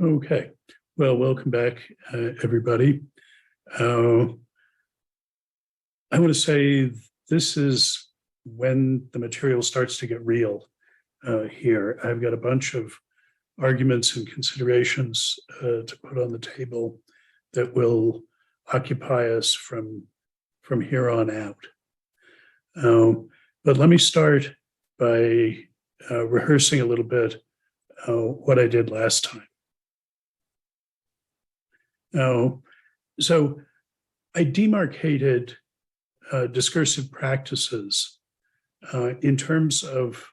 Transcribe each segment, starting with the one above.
Okay, well, welcome back, everybody. I want to say this is when the material starts to get real here. I've got a bunch of arguments and considerations to put on the table that will occupy us from here on out. But let me start by rehearsing a little bit what I did last time. So I demarcated discursive practices in terms of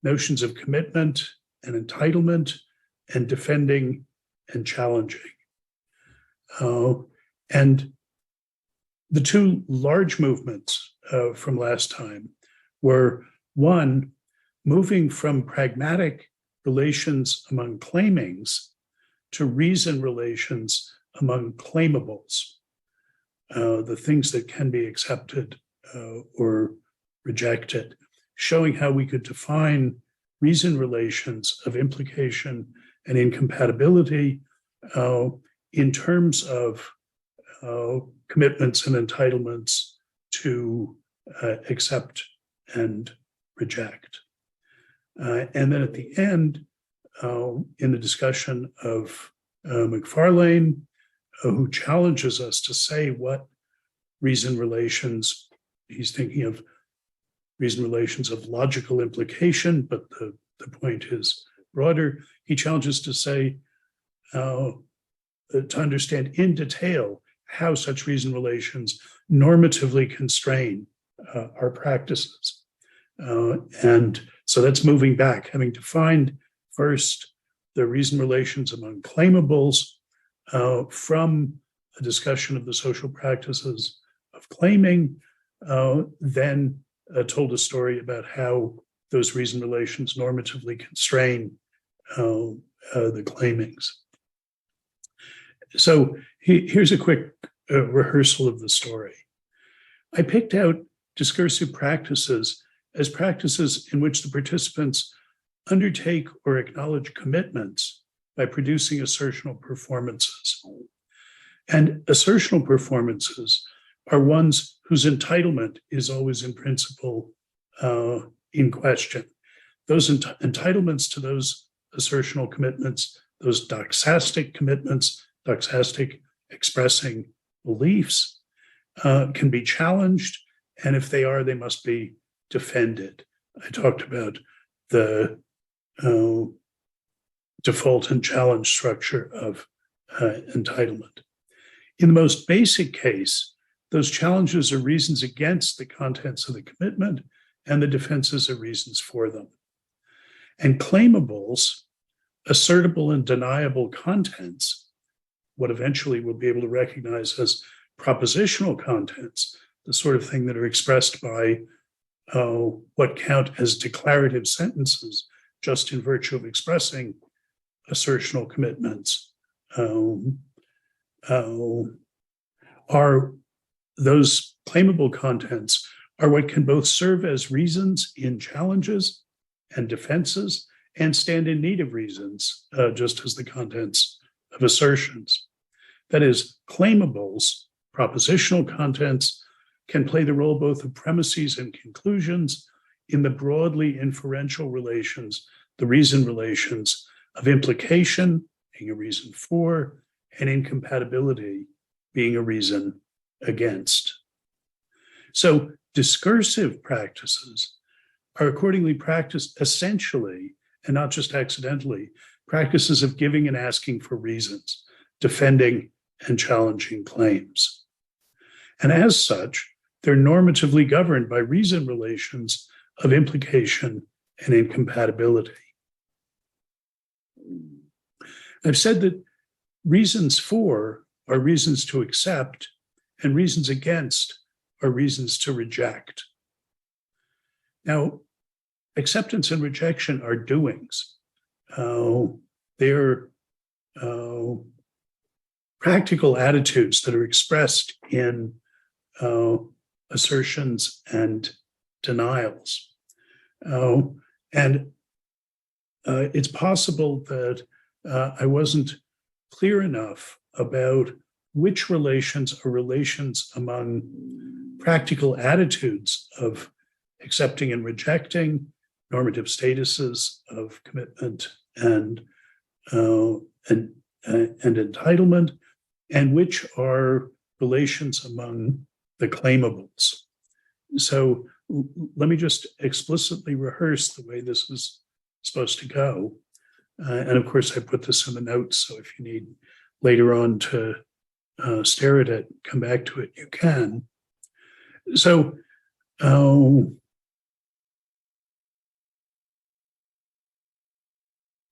notions of commitment and entitlement and defending and challenging. And the two large movements from last time were, one, moving from pragmatic relations among claimings to reason relations among claimables, the things that can be accepted or rejected, showing how we could define reason relations of implication and incompatibility in terms of commitments and entitlements to accept and reject. And then at the end, in the discussion of McFarlane, who challenges us to say what reason relations, he's thinking of reason relations of logical implication, but the point is broader. He challenges to say, to understand in detail how such reason relations normatively constrain our practices. And so that's moving back, having defined first the reason relations among claimables from a discussion of the social practices of claiming, then told a story about how those reason relations normatively constrain the claimings. So here's a quick rehearsal of the story. I picked out discursive practices as practices in which the participants undertake or acknowledge commitments by producing assertional performances. And assertional performances are ones whose entitlement is always in principle in question. Those entitlements to those assertional commitments, those doxastic commitments, doxastic expressing beliefs, can be challenged, and if they are, they must be defended. I talked about the default and challenge structure of entitlement. In the most basic case, those challenges are reasons against the contents of the commitment, and the defenses are reasons for them. And claimables, assertable and deniable contents, what eventually we'll be able to recognize as propositional contents, the sort of thing that are expressed by what count as declarative sentences, just in virtue of expressing assertional commitments, are those claimable contents are what can both serve as reasons in challenges and defenses and stand in need of reasons, just as the contents of assertions. That is, claimables, propositional contents, can play the role both of premises and conclusions in the broadly inferential relations, the reason relations of implication being a reason for, and incompatibility being a reason against. So discursive practices are accordingly practiced essentially, and not just accidentally, practices of giving and asking for reasons, defending and challenging claims. And as such, they're normatively governed by reason relations of implication and incompatibility. I've said that reasons for are reasons to accept, and reasons against are reasons to reject. Now, acceptance and rejection are doings. They're practical attitudes that are expressed in assertions and denials. And it's possible that I wasn't clear enough about which relations are relations among practical attitudes of accepting and rejecting, normative statuses of commitment and entitlement, and which are relations among the claimables. So let me just explicitly rehearse the way this is supposed to go. And of course, I put this in the notes, so if you need later on to stare at it, come back to it, you can. So the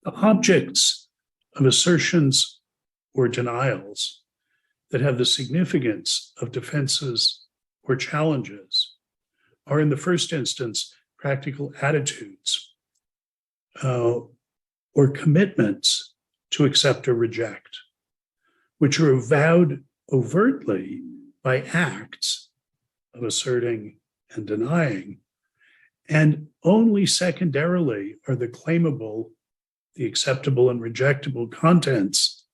objects of assertions or denials that have the significance of defenses or challenges are, in the first instance, practical attitudes or commitments to accept or reject, which are avowed overtly by acts of asserting and denying, and only secondarily are the claimable, the acceptable and rejectable contents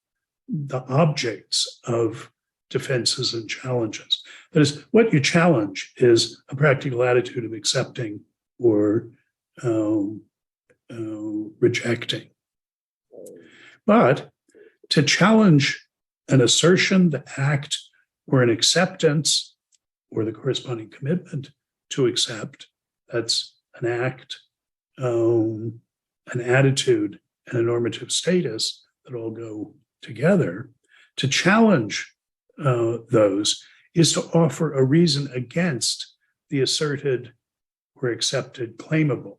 the objects of defenses and challenges. That is, what you challenge is a practical attitude of accepting or rejecting. But to challenge an assertion, the act, or an acceptance, or the corresponding commitment to accept, that's an act, an attitude, and a normative status that all go together. To challenge those is to offer a reason against the asserted or accepted claimable.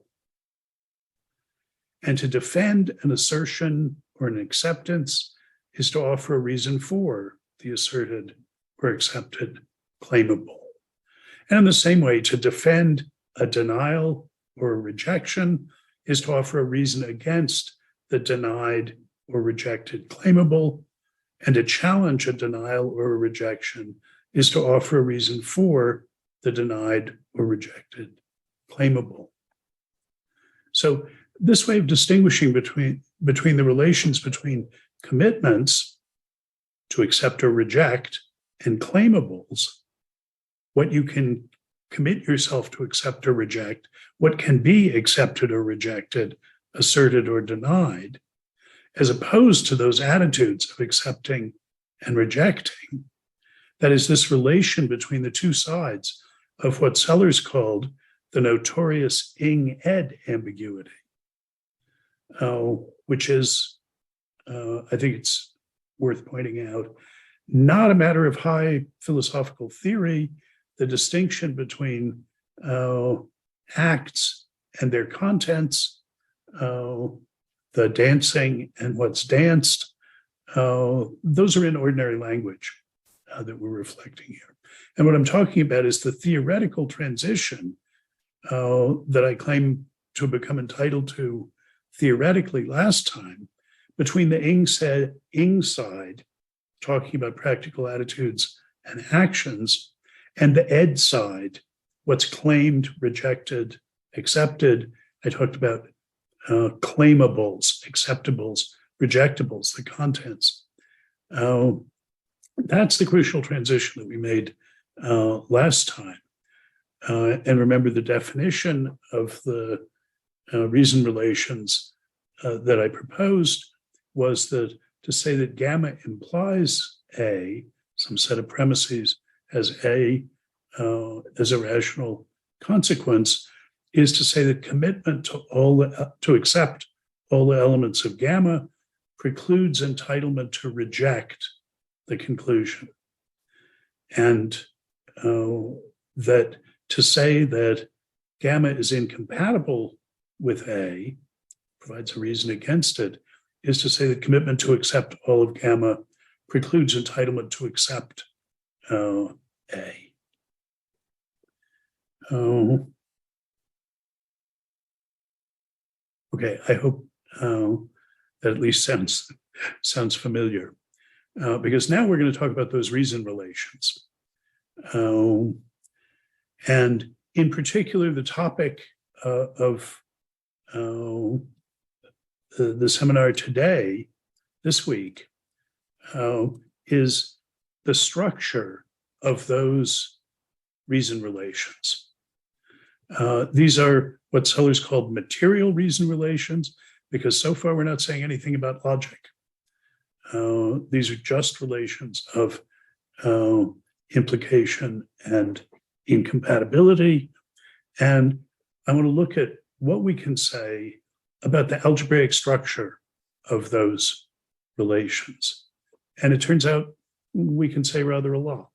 And to defend an assertion or an acceptance is to offer a reason for the asserted or accepted claimable. And in the same way, to defend a denial or a rejection is to offer a reason against the denied or rejected claimable, and to challenge a denial or a rejection is to offer a reason for the denied or rejected claimable. So this way of distinguishing between the relations between commitments to accept or reject and claimables, what you can commit yourself to accept or reject, what can be accepted or rejected, asserted or denied, as opposed to those attitudes of accepting and rejecting. That is, this relation between the two sides of what Sellers called the notorious ing-ed ambiguity, which is, I think it's worth pointing out, not a matter of high philosophical theory. The distinction between acts and their contents, the dancing and what's danced, those are in ordinary language that we're reflecting here. And what I'm talking about is the theoretical transition that I claim to have become entitled to theoretically last time between the ing side, talking about practical attitudes and actions, and the ed side, what's claimed, rejected, accepted. I talked about claimables, acceptables, rejectables, the contents. That's the crucial transition that we made last time. And remember, the definition of the reason relations that I proposed was that to say that gamma implies A, some set of premises as A as a rational consequence, is to say that commitment to accept all the elements of gamma precludes entitlement to reject the conclusion. And that to say that gamma is incompatible with A, provides a reason against it, is to say that commitment to accept all of gamma precludes entitlement to accept A. Okay, I hope that at least sounds familiar, because now we're going to talk about those reason relations. And in particular, the topic of the seminar today, this week, is the structure of those reason relations. These are what Sellers called material reason relations, because so far we're not saying anything about logic. These are just relations of implication and incompatibility. And I want to look at what we can say about the algebraic structure of those relations. And it turns out we can say rather a lot.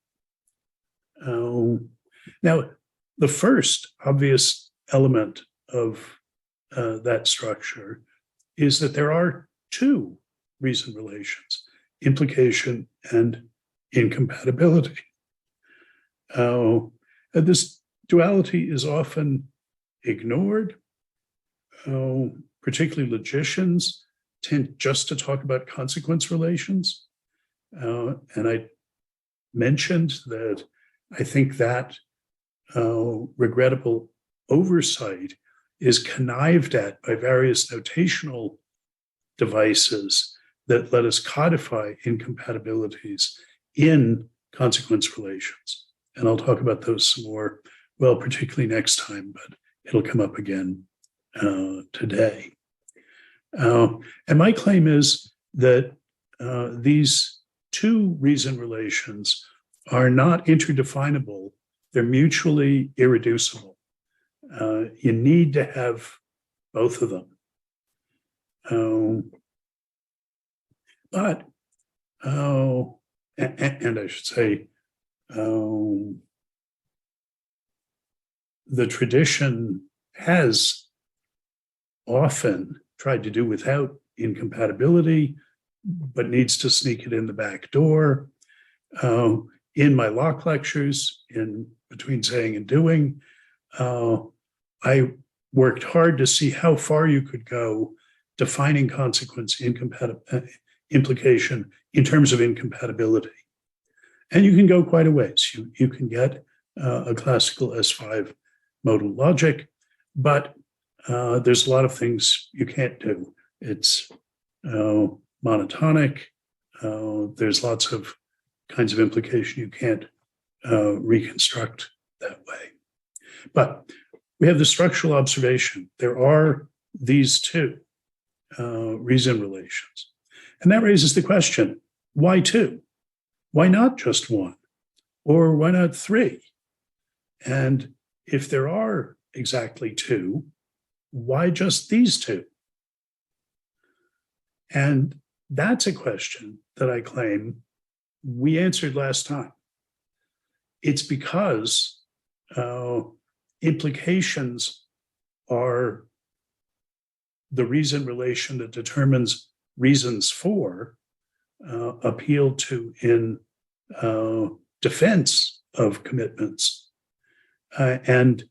Now, the first obvious element of that structure is that there are two reason relations, implication and incompatibility. This duality is often ignored. Particularly logicians tend just to talk about consequence relations. And I mentioned that I think that regrettable oversight is connived at by various notational devices that let us codify incompatibilities in consequence relations. And I'll talk about those some more, well, particularly next time, but it'll come up again today. And my claim is that these two reason relations are not interdefinable. They're mutually irreducible. You need to have both of them. But I should say, the tradition has often tried to do without incompatibility, but needs to sneak it in the back door. In my Locke lectures, in Between Saying and Doing, I worked hard to see how far you could go defining consequence implication in terms of incompatibility. And you can go quite a ways. You can get a classical S5 modal logic, but there's a lot of things you can't do. It's monotonic. There's lots of kinds of implication you can't reconstruct that way. But we have the structural observation. There are these two reason relations. And that raises the question, why two? Why not just one? Or why not three? And if there are exactly two, why just these two? And that's a question that I claim we answered last time. It's because implications are the reason relation that determines reasons for appeal to in defense of commitments. And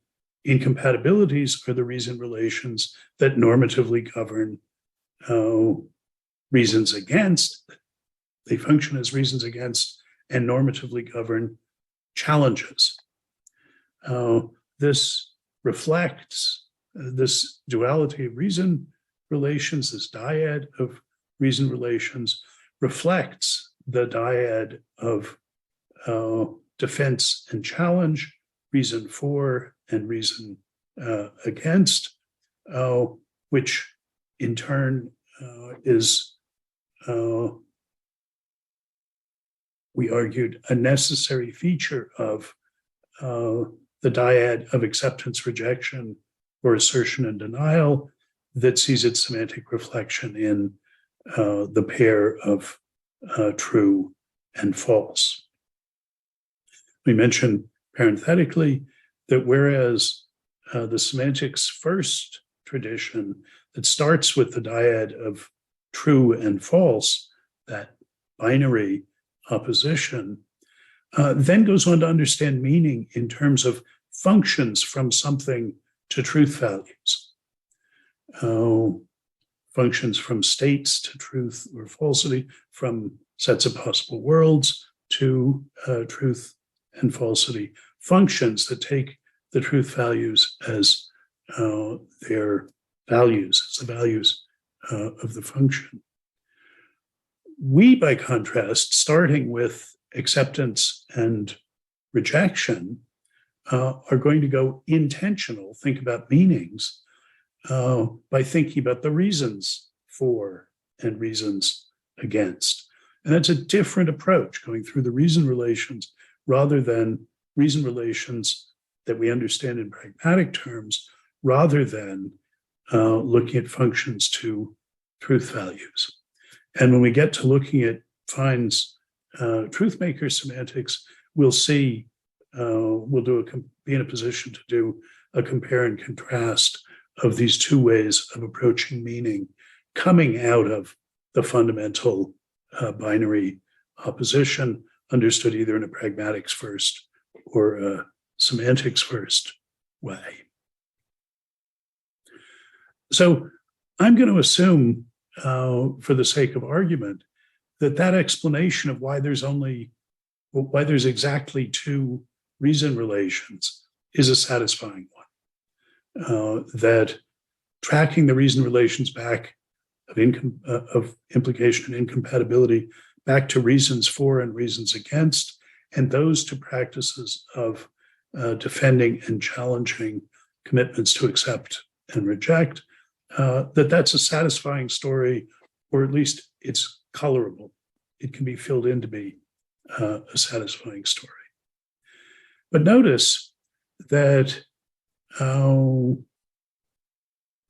incompatibilities are the reason relations that normatively govern reasons against. They function as reasons against and normatively govern challenges. This reflects this duality of reason relations, this dyad of reason relations, reflects the dyad of defense and challenge, reason for and reason against, which in turn is, we argued, a necessary feature of the dyad of acceptance, rejection, or assertion and denial that sees its semantic reflection in the pair of true and false. We mentioned parenthetically that whereas the semantics first tradition that starts with the dyad of true and false, that binary opposition, then goes on to understand meaning in terms of functions from something to truth values, functions from states to truth or falsity, from sets of possible worlds to truth and falsity, functions that take the truth values as their values, as the values of the function. We, by contrast, starting with acceptance and rejection, are going to go intentional, think about meanings, by thinking about the reasons for and reasons against. And that's a different approach, going through the reason relations rather than reason relations that we understand in pragmatic terms, rather than looking at functions to truth values. And when we get to looking at Fine's truth maker semantics, we'll see, be in a position to do a compare and contrast of these two ways of approaching meaning coming out of the fundamental binary opposition, understood either in a pragmatics first or a semantics first way. So I'm going to assume, for the sake of argument, that explanation of why there's exactly two reason relations is a satisfying one. That tracking the reason relations back of implication and incompatibility back to reasons for and reasons against, and those to practices of defending and challenging commitments to accept and reject, that's a satisfying story, or at least it's colorable. It can be filled in to be a satisfying story. But notice that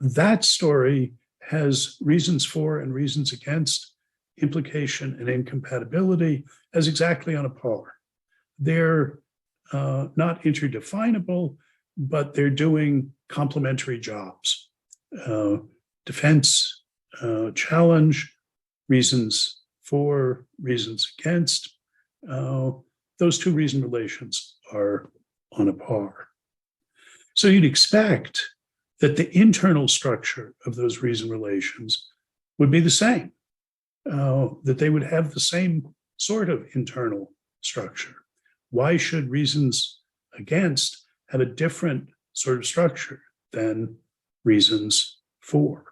that story has reasons for and reasons against, implication and incompatibility as exactly on a par. They're not interdefinable, but they're doing complementary jobs. Defense, challenge, reasons for, reasons against. Those two reason relations are on a par. So you'd expect that the internal structure of those reason relations would be the same, that they would have the same sort of internal structure. Why should reasons against have a different sort of structure than reasons for?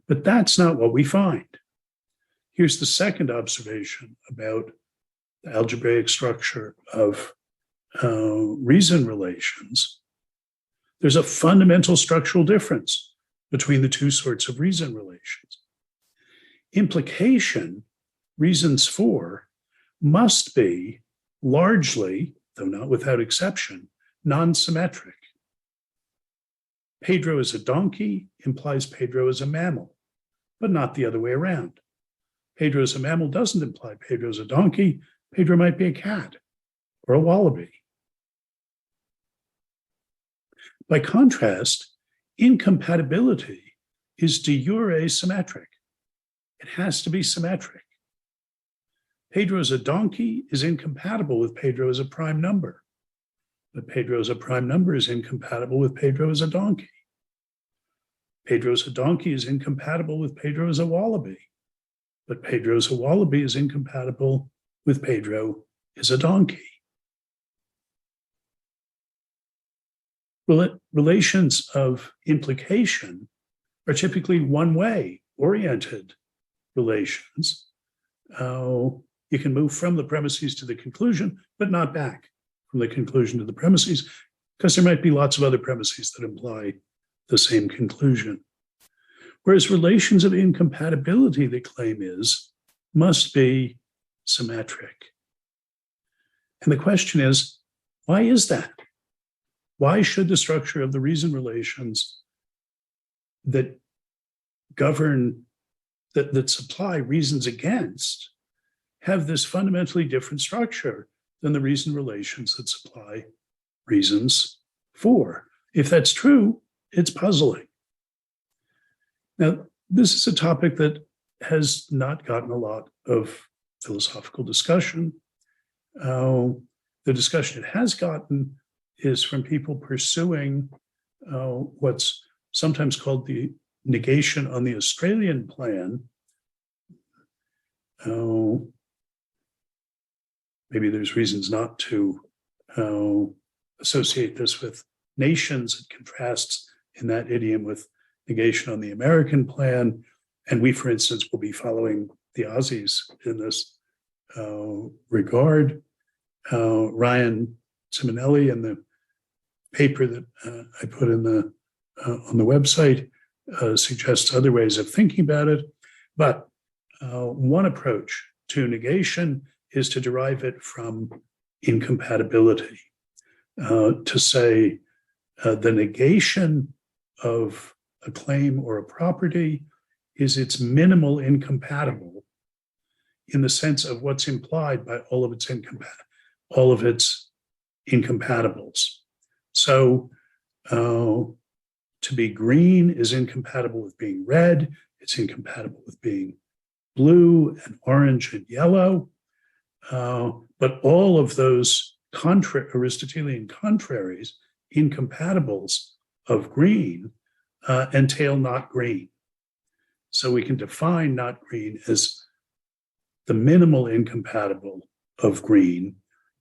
But that's not what we find. Here's the second observation about the algebraic structure of reason relations. There's a fundamental structural difference between the two sorts of reason relations. Implication, reasons for, must be largely, though not without exception, non-symmetric. Pedro is a donkey implies Pedro is a mammal, but not the other way around. Pedro is a mammal doesn't imply Pedro is a donkey. Pedro might be a cat or a wallaby. By contrast, incompatibility is de jure symmetric. It has to be symmetric. Pedro as a donkey is incompatible with Pedro as a prime number, but Pedro as a prime number is incompatible with Pedro as a donkey. Pedro as a donkey is incompatible with Pedro as a wallaby, but Pedro as a wallaby is incompatible with Pedro as a donkey. Relations of implication are typically one-way oriented relations. You can move from the premises to the conclusion, but not back from the conclusion to the premises, because there might be lots of other premises that imply the same conclusion. Whereas relations of incompatibility, the claim is, must be symmetric. And the question is, why is that? Why should the structure of the reason relations that govern, that supply reasons against, have this fundamentally different structure than the reason relations that supply reasons for? If that's true, it's puzzling. Now, this is a topic that has not gotten a lot of philosophical discussion. The discussion it has gotten is from people pursuing what's sometimes called the negation on the Australian plan. Maybe there's reasons not to associate this with nations. It contrasts in that idiom with negation on the American plan. And we, for instance, will be following the Aussies in this regard. Ryan Simonelli in the paper that I put in the on the website suggests other ways of thinking about it. But one approach to negation is to derive it from incompatibility, to say the negation of a claim or a property is its minimal incompatible in the sense of what's implied by all of its incompatibles. So to be green is incompatible with being red. It's incompatible with being blue and orange and yellow. But all of those Aristotelian contraries, incompatibles of green, entail not green. So we can define not green as the minimal incompatible of green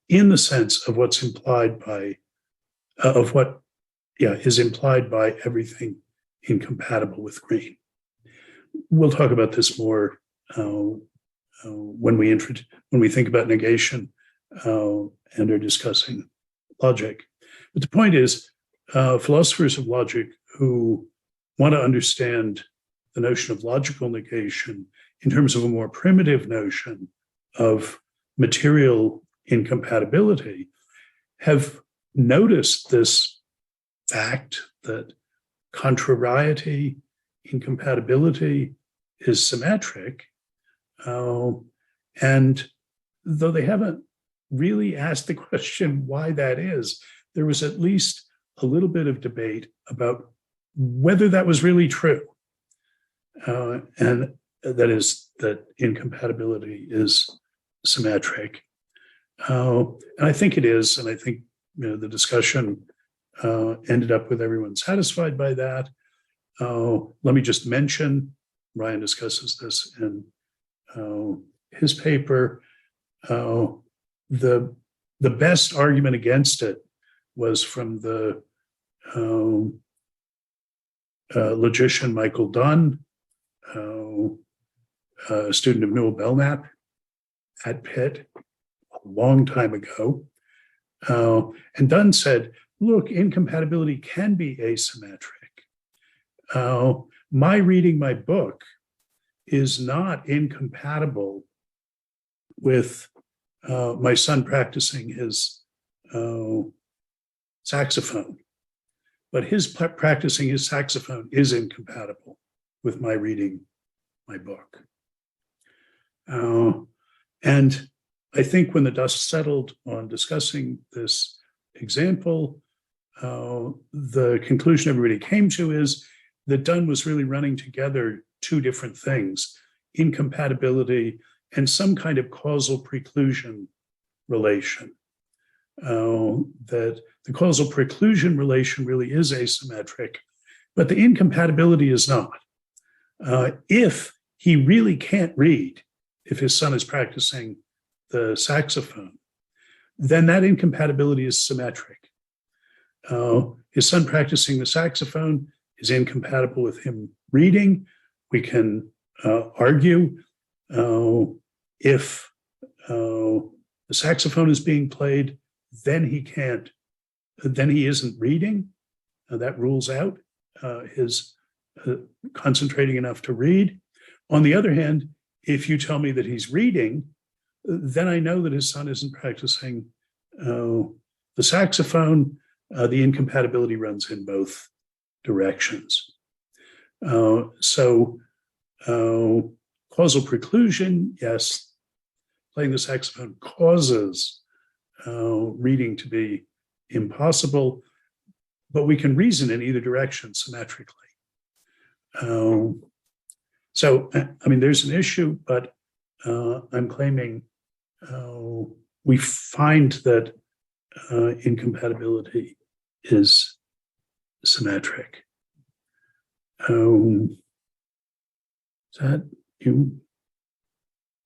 in the sense of what's implied by, is implied by everything incompatible with green. We'll talk about this more when we think about negation and are discussing logic. But the point is, philosophers of logic who want to understand the notion of logical negation in terms of a more primitive notion of material incompatibility have noticed this fact that contrariety, incompatibility is symmetric. And though they haven't really asked the question why that is, there was at least a little bit of debate about whether that was really true. And that is that incompatibility is symmetric. And I think it is, and I think the discussion ended up with everyone satisfied by that. Let me just mention, Ryan discusses this in his paper. The best argument against it was from the logician Michael Dunn, a student of Newell Belknap at Pitt a long time ago. And Dunn said, look, incompatibility can be asymmetric. My reading my book is not incompatible with my son practicing his saxophone, but his practicing his saxophone is incompatible with my reading my book. And I think when the dust settled on discussing this example, the conclusion everybody came to is that Dunn was really running together two different things: incompatibility and some kind of causal preclusion relation. That the causal preclusion relation really is asymmetric, but the incompatibility is not. If he really can't read, if his son is practicing the saxophone, then that incompatibility is symmetric. His son practicing the saxophone is incompatible with him reading. We can argue if the saxophone is being played, then he isn't reading. That rules out his concentrating enough to read. On the other hand, if you tell me that he's reading, then I know that his son isn't practicing the saxophone. The incompatibility runs in both directions. So causal preclusion, yes, playing the saxophone causes reading to be impossible, but we can reason in either direction symmetrically. So, I mean, there's an issue, but I'm claiming we find that incompatibility is symmetric. Is that you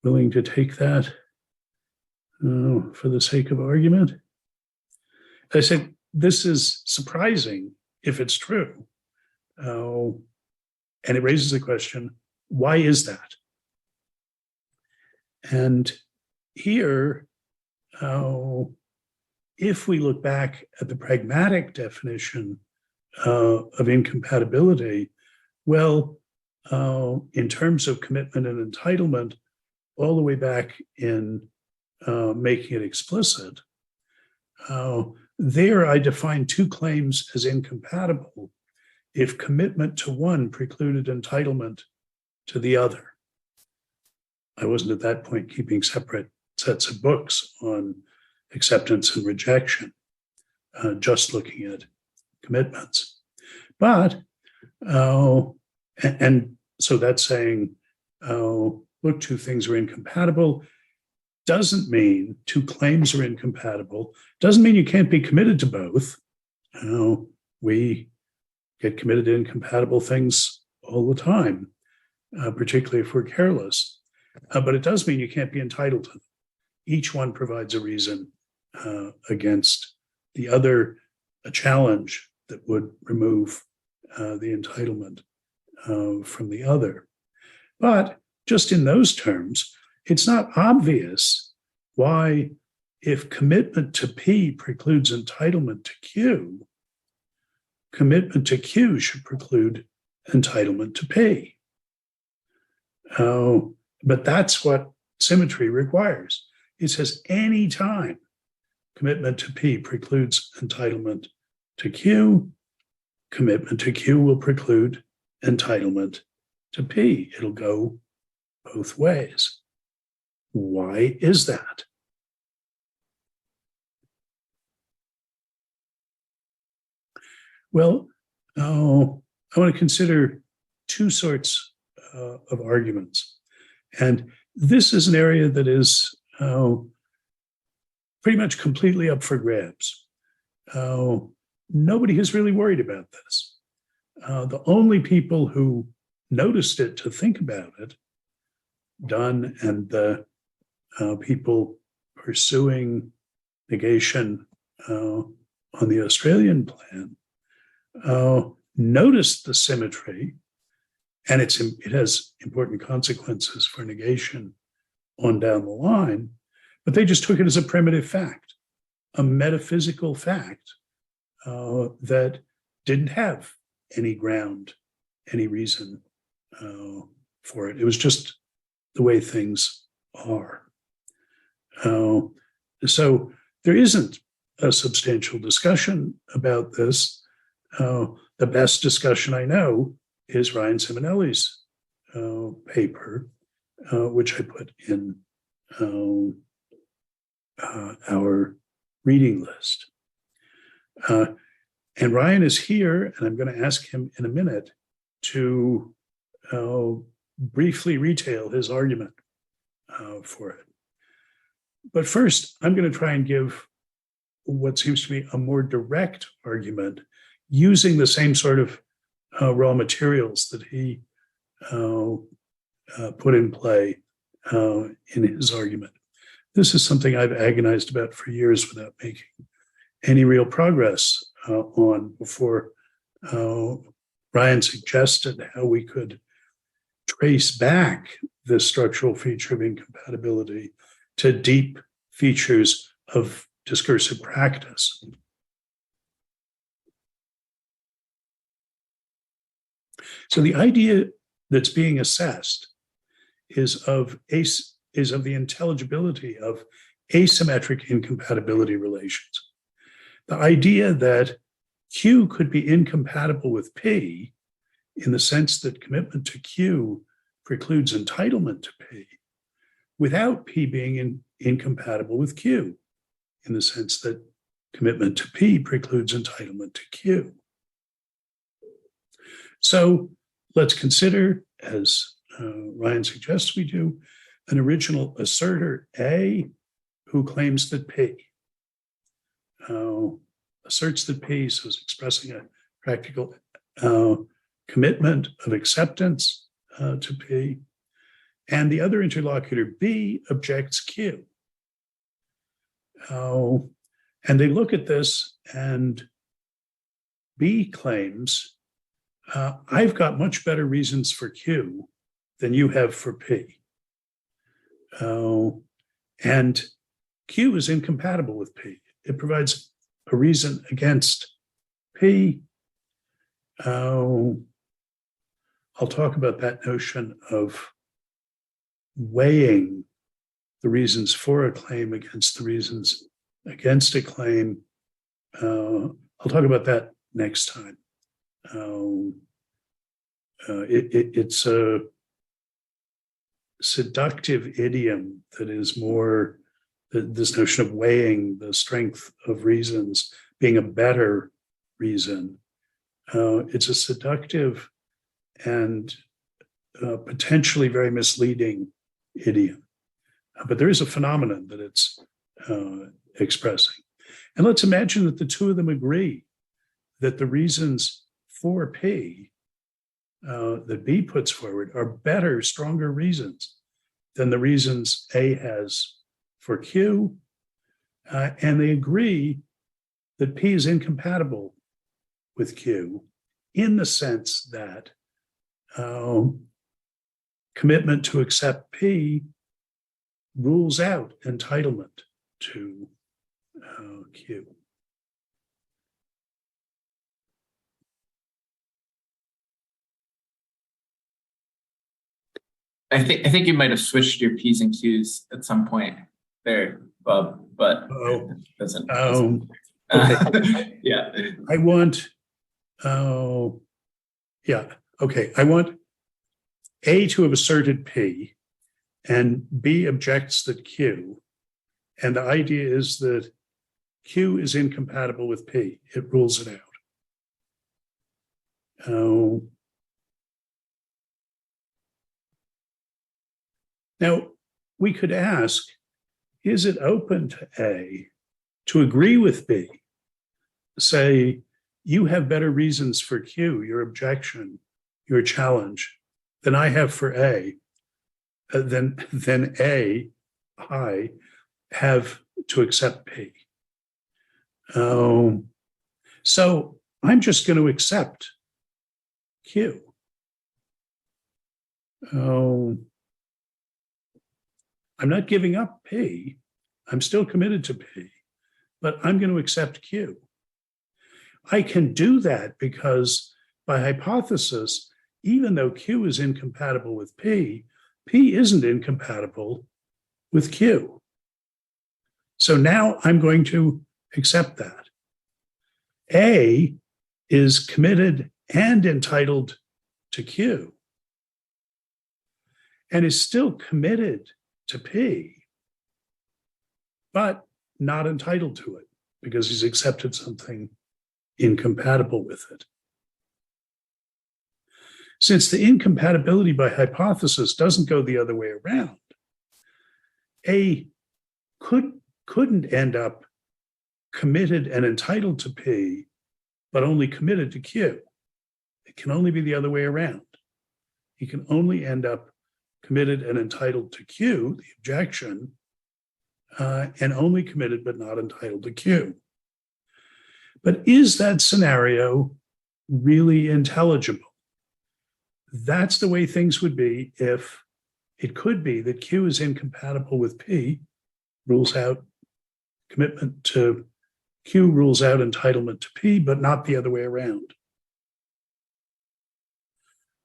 willing to take that for the sake of argument? I said, this is surprising if it's true. And it raises the question, why is that? And here, if we look back at the pragmatic definition of incompatibility, well, in terms of commitment and entitlement, all the way back in making it explicit, there I define two claims as incompatible if commitment to one precluded entitlement to the other. I wasn't at that point keeping separate sets of books on acceptance and rejection, just looking at commitments. But, and so that's saying, look, two things are incompatible. Doesn't mean two claims are incompatible. Doesn't mean you can't be committed to both. We get committed to incompatible things all the time, particularly if we're careless. But it does mean you can't be entitled to them. Each one provides a reason against the other, a challenge that would remove the entitlement from the other. But just in those terms, it's not obvious why, if commitment to P precludes entitlement to Q, commitment to Q should preclude entitlement to P. But that's what symmetry requires. It says any time commitment to P precludes entitlement to Q, commitment to Q will preclude entitlement to P. It'll go both ways. Why is that? Well, I want to consider two sorts of arguments. And this is an area that is pretty much completely up for grabs. Nobody has really worried about this. The only people who noticed it to think about it, Dunn and the people pursuing negation on the Australian plan, noticed the symmetry, and it has important consequences for negation on down the line, but they just took it as a primitive fact, a metaphysical fact that didn't have any ground, any reason for it. It was just the way things are. So there isn't a substantial discussion about this. The best discussion I know is Ryan Simonelli's paper, which I put in our reading list. And Ryan is here, and I'm going to ask him in a minute to briefly retail his argument for it. But first, I'm going to try and give what seems to me a more direct argument using the same sort of raw materials that he put in play in his argument. This is something I've agonized about for years without making any real progress on before Ryan suggested how we could trace back this structural feature of incompatibility to deep features of discursive practice. So the idea that's being assessed is of the intelligibility of asymmetric incompatibility relations. The idea that Q could be incompatible with P in the sense that commitment to Q precludes entitlement to P, without P being incompatible with Q in the sense that commitment to P precludes entitlement to Q. So let's consider, as Ryan suggests we do, an original asserter A who claims that P asserts that P, so is expressing a practical commitment of acceptance to P, and the other interlocutor B objects Q. And they look at this, and B claims, I've got much better reasons for Q than you have for P. And Q is incompatible with P. It provides a reason against P. I'll talk about that notion of weighing the reasons for a claim against the reasons against a claim. I'll talk about that next time. It's a seductive idiom that is more this notion of weighing the strength of reasons being a better reason. It's a seductive and potentially very misleading idiom. But there is a phenomenon that it's expressing. And let's imagine that the two of them agree that the reasons for P that B puts forward are better, stronger reasons than the reasons A has for Q. And they agree that P is incompatible with Q in the sense that commitment to accept P rules out entitlement to Q. I think you might have switched your P's and Q's at some point there, Bob, but it doesn't. Okay. Yeah. I want, I want A to have asserted P and B objects that Q. And the idea is that Q is incompatible with P. It rules it out. Now, we could ask, is it open to A to agree with B? Say, you have better reasons for Q, your objection, your challenge, than I have for A. Then I have to accept P. So I'm just going to accept Q. I'm not giving up P. I'm still committed to P, but I'm going to accept Q. I can do that because by hypothesis, even though Q is incompatible with P, P isn't incompatible with Q. So now I'm going to accept that. A is committed and entitled to Q and is still committed to P, but not entitled to it because he's accepted something incompatible with it. Since the incompatibility by hypothesis doesn't go the other way around, A couldn't end up committed and entitled to P, but only committed to Q. It can only be the other way around. He can only end up committed and entitled to Q, the objection, and only committed but not entitled to Q. But is that scenario really intelligible? That's the way things would be if it could be that Q is incompatible with P, rules out commitment to Q, rules out entitlement to P, but not the other way around.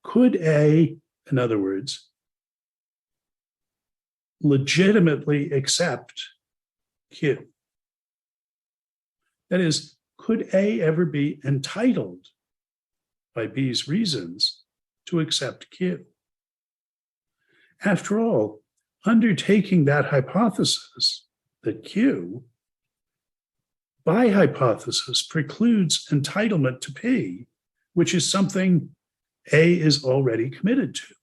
Could A, in other words, legitimately accept Q? That is, could A ever be entitled by B's reasons to accept Q? After all, undertaking that hypothesis that Q, by hypothesis, precludes entitlement to P, which is something A is already committed to.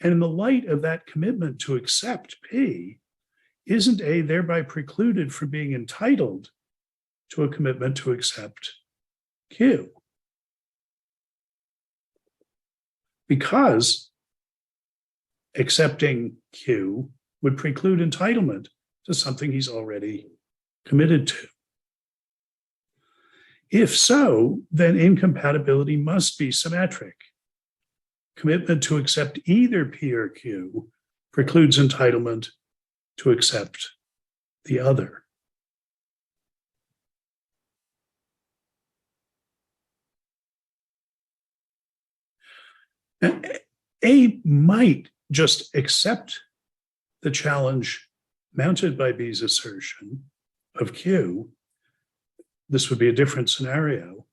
And in the light of that commitment to accept P, isn't A thereby precluded from being entitled to a commitment to accept Q? Because accepting Q would preclude entitlement to something he's already committed to. If so, then incompatibility must be symmetric. Commitment to accept either P or Q precludes entitlement to accept the other. A might just accept the challenge mounted by B's assertion of Q. This would be a different scenario,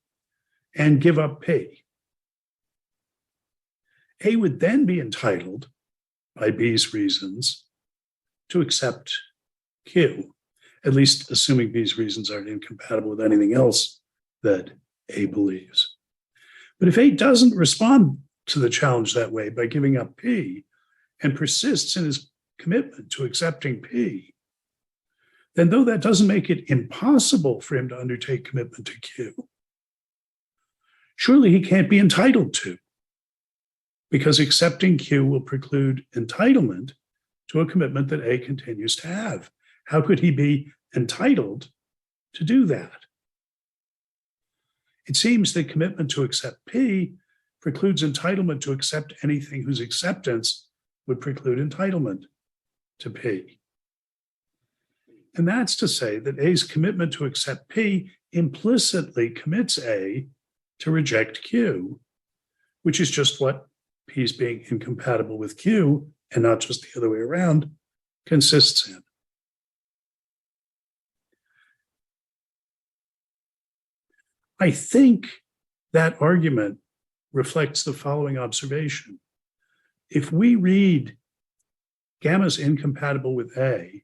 and give up P. A would then be entitled, by B's reasons, to accept Q, at least assuming B's reasons aren't incompatible with anything else that A believes. But if A doesn't respond to the challenge that way by giving up P and persists in his commitment to accepting P, then though that doesn't make it impossible for him to undertake commitment to Q, surely he can't be entitled to, because accepting Q will preclude entitlement to a commitment that A continues to have. How could he be entitled to do that? It seems that commitment to accept P precludes entitlement to accept anything whose acceptance would preclude entitlement to P. And that's to say that A's commitment to accept P implicitly commits A to reject Q, which is just what P's being incompatible with Q, and not just the other way around, consists in. I think that argument reflects the following observation. If we read gamma's incompatible with A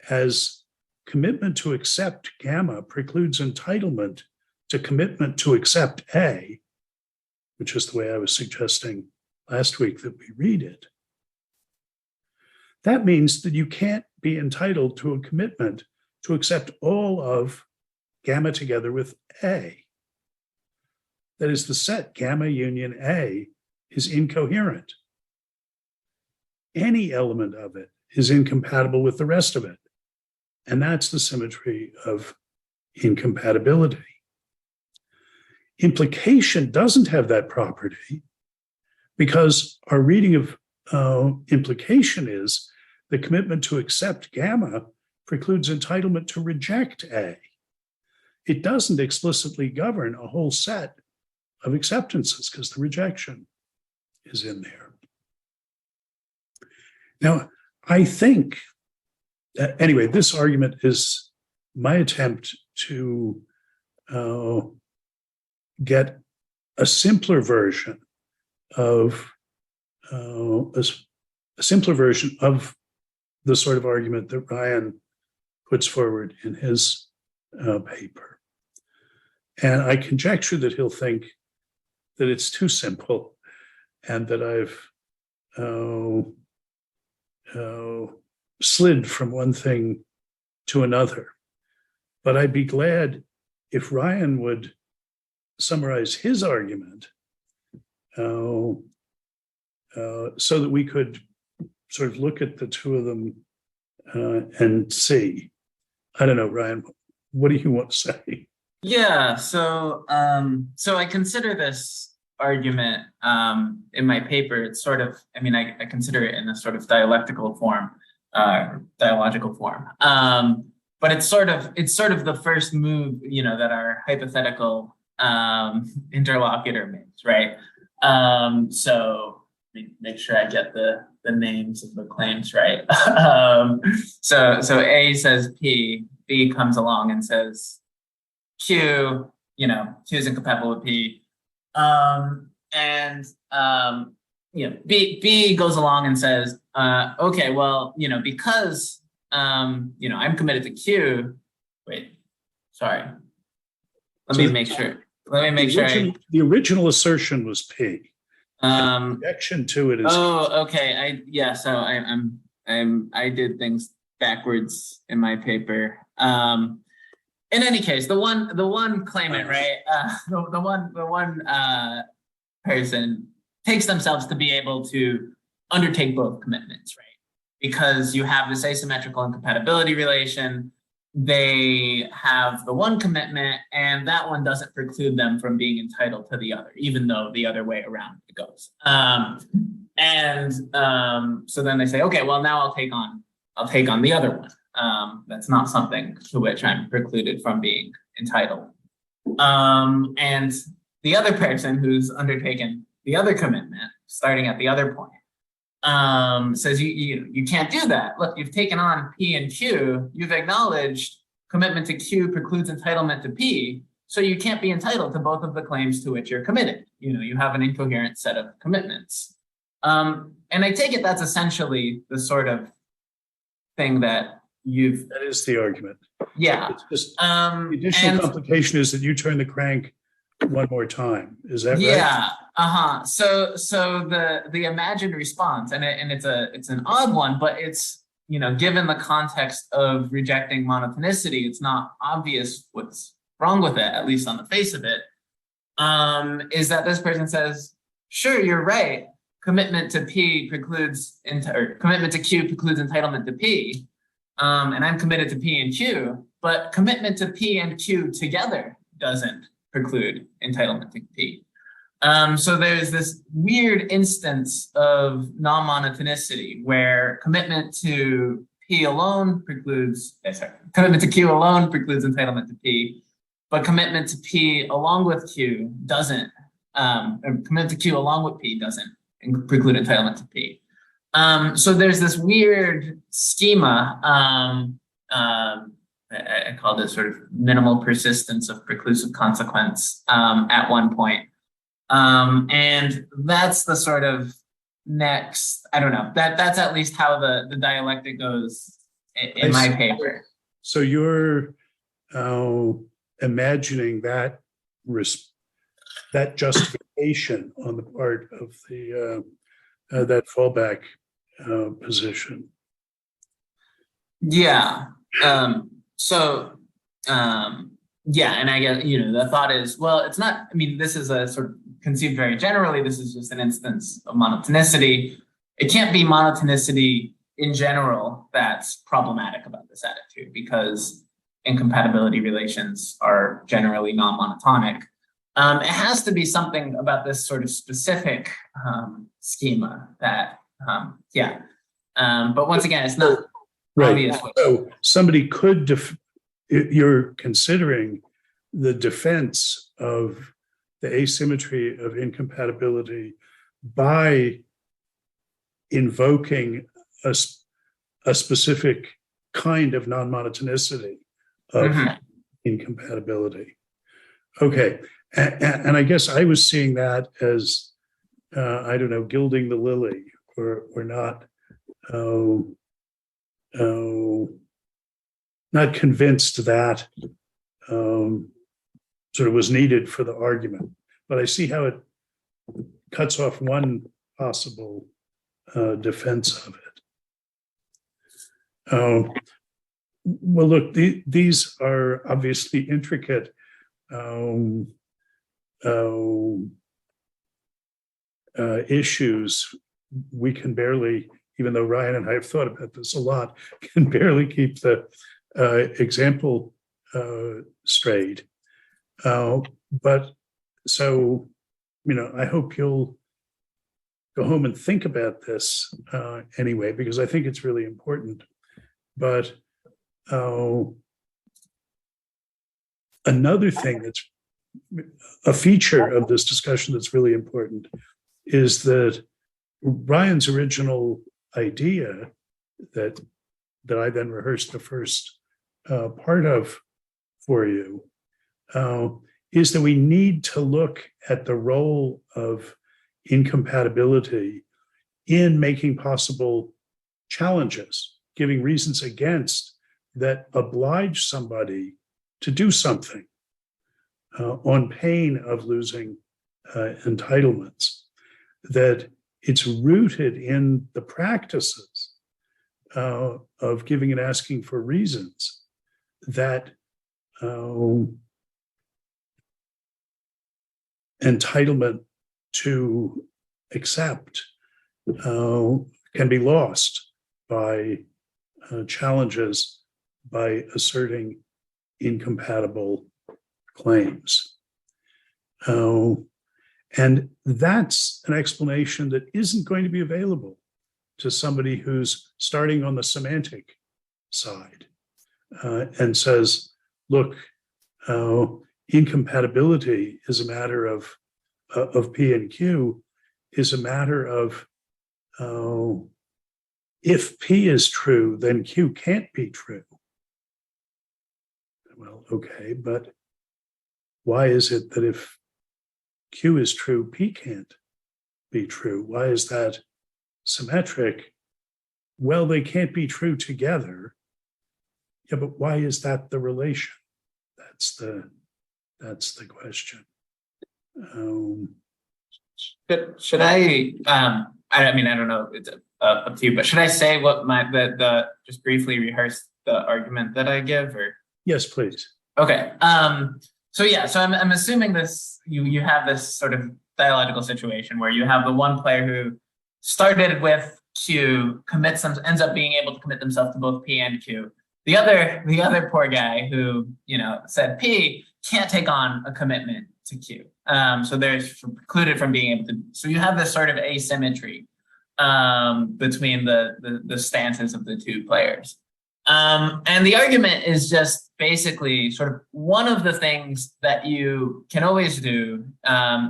as commitment to accept gamma precludes entitlement to commitment to accept A, which is the way I was suggesting last week that we read it, that means that you can't be entitled to a commitment to accept all of gamma together with A. That is, the set gamma union A is incoherent. Any element of it is incompatible with the rest of it. And that's the symmetry of incompatibility. Implication doesn't have that property because our reading of implication is the commitment to accept gamma precludes entitlement to reject A. It doesn't explicitly govern a whole set of acceptances because the rejection is in there. Now, I think, anyway, this argument is my attempt to get a simpler version of the sort of argument that Ryan puts forward in his paper. And I conjecture that he'll think that it's too simple and that I've slid from one thing to another. But I'd be glad if Ryan would summarize his argument so that we could sort of look at the two of them and see. I don't know, Ryan, what do you want to say? Yeah, so I consider this argument in my paper. It's sort of, I consider it in a sort of dialectical form, dialogical form. But it's sort of the first move, that our hypothetical interlocutor makes, right? So let me make sure I get the names of the claims right. So A says P, B comes along and says Q, Q is incompatible with P. B goes along and says, okay, well, because, I'm committed to Q. Wait, sorry. Let me make sure. The original assertion was P. Objection to it is. Oh, okay. I did things backwards in my paper. In any case, the one claimant, right? The one person takes themselves to be able to undertake both commitments, right? Because you have this asymmetrical incompatibility relation. they have the one commitment, and that one doesn't preclude them from being entitled to the other, even though the other way around it goes. So then they say, okay, well, now I'll take on the other one. That's not something to which I'm precluded from being entitled. And the other person who's undertaken the other commitment, starting at the other point, says you can't do that. Look, you've taken on P and Q. You've acknowledged commitment to Q precludes entitlement to P, so you can't be entitled to both of the claims to which you're committed. You have an incoherent set of commitments. And I take it that's essentially the sort of thing that you've. That is the argument. Yeah. It's just the additional complication is that you turn the crank one more time. Is that right? Yeah. So the imagined response, and it's an odd one, but it's, given the context of rejecting monotonicity, it's not obvious what's wrong with it, at least on the face of it. Is that this person says, sure, you're right. Commitment to P commitment to Q precludes entitlement to P. And I'm committed to P and Q, but commitment to P and Q together doesn't preclude entitlement to P. So there's this weird instance of non-monotonicity where commitment to P alone commitment to Q alone precludes entitlement to P, but commitment to P along with Q doesn't, commitment to Q along with P doesn't preclude entitlement to P. So there's this weird schema, I called it sort of minimal persistence of preclusive consequence at one point. And that's the sort of next, I don't know, that's at least how the dialectic goes in my paper. So you're imagining that justification on the part of the that fallback position. Yeah. Yeah, and I guess, the thought is, well, it's not, this is a sort of conceived very generally, this is just an instance of monotonicity. It can't be monotonicity in general that's problematic about this attitude, because incompatibility relations are generally non-monotonic. It has to be something about this sort of specific schema that, but once again, it's not obvious. So somebody could, you're considering the defense of the asymmetry of incompatibility by invoking a specific kind of non-monotonicity of incompatibility. Okay. And I guess I was seeing that as, I don't know, gilding the lily or not, not convinced that sort of was needed for the argument. But I see how it cuts off one possible defense of it. Well, look, these are obviously intricate issues. We can barely, even though Ryan and I have thought about this a lot, can barely keep the example straight. But so, I hope you'll go home and think about this anyway, because I think it's really important. But another thing that's a feature of this discussion that's really important is that Ryan's original idea that I then rehearsed the first part of for you is that we need to look at the role of incompatibility in making possible challenges, giving reasons against that oblige somebody to do something on pain of losing entitlements, that it's rooted in the practices of giving and asking for reasons that entitlement to accept can be lost by challenges by asserting incompatible claims. And that's an explanation that isn't going to be available to somebody who's starting on the semantic side and says, look, incompatibility is a matter of P and Q, is a matter of if P is true, then Q can't be true. Well, okay, but why is it that if Q is true, P can't be true? Why is that symmetric? Well, they can't be true together. Yeah, but why is that the relation? That's the question. Should I? I mean, I don't know. It's up to you. But should I say what the just briefly rehearse the argument that I give, or? Yes, please. Okay. So I'm assuming this. You have this sort of dialogical situation where you have the one player who started with Q, ends up being able to commit themselves to both P and Q. The other poor guy who said P can't take on a commitment to Q. So they're precluded from being able to. So you have this sort of asymmetry between the stances of the two players. And the argument is just basically sort of one of the things that you can always do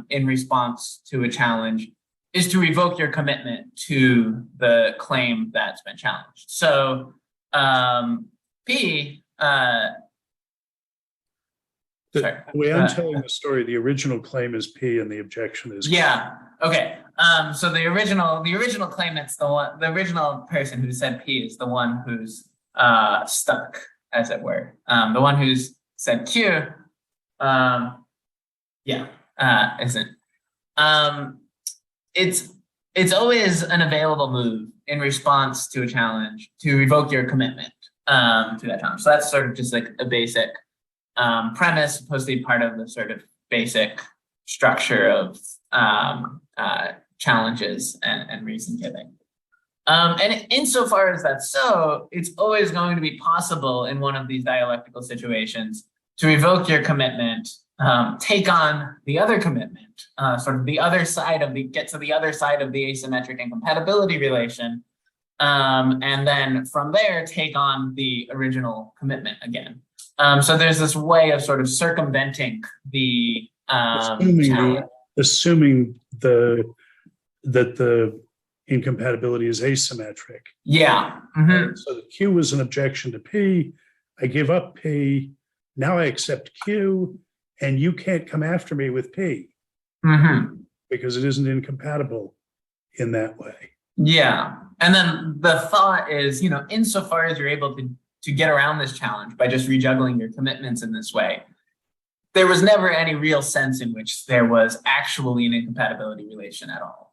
in response to a challenge is to revoke your commitment to the claim that's been challenged. So P. The way I'm telling the story, the original claim is P and the objection is Q. Yeah. Okay. So the original claimant's the one. The original person who said P is the one who's stuck, as it were. The one who's said Q, isn't. It's always an available move in response to a challenge to revoke your commitment to that challenge. So that's sort of just like a basic premise, supposed to be part of the sort of basic structure of challenges and reason giving. And insofar as that's so, it's always going to be possible in one of these dialectical situations to revoke your commitment, take on the other commitment, sort of the other side of get to the other side of the asymmetric incompatibility relation, and then from there take on the original commitment again. So there's this way of sort of circumventing the assuming that the incompatibility is asymmetric. Yeah. Mm-hmm. So the Q was an objection to P. I give up P. Now I accept Q, and you can't come after me with P because it isn't incompatible in that way. Yeah. And then the thought is, insofar as you're able to get around this challenge by just rejuggling your commitments in this way, there was never any real sense in which there was actually an incompatibility relation at all.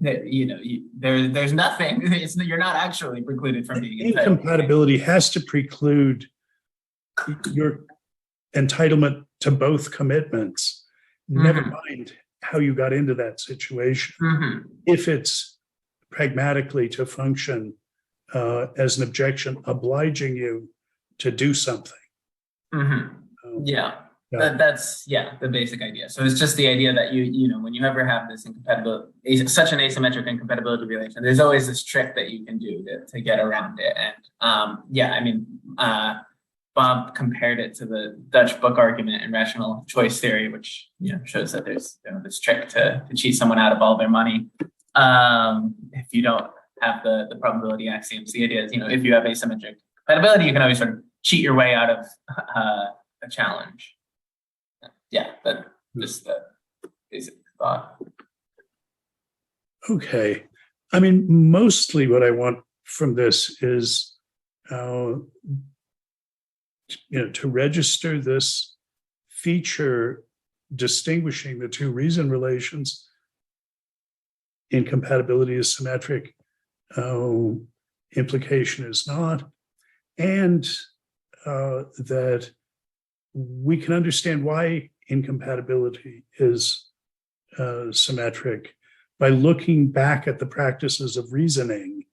There's nothing. You're not actually precluded from being incompatibility has to preclude your entitlement to both commitments. Never mind how you got into that situation. If it's pragmatically to function as an objection, obliging you to do something. That's the basic idea. So it's just the idea that when you ever have this incompatibility, such an asymmetric incompatibility relation, there's always this trick that you can do to get around it. And Bob compared it to the Dutch book argument in rational choice theory, which shows that there's this trick to cheat someone out of all their money if you don't have the probability axioms. The idea is if you have asymmetric compatibility, you can always sort of cheat your way out of a challenge. Yeah, that's just the basic thought. Okay. I mean, mostly what I want from this is, to register this feature distinguishing the two reason relations. Incompatibility is symmetric, implication is not, and that we can understand why incompatibility is symmetric by looking back at the practices of reasoning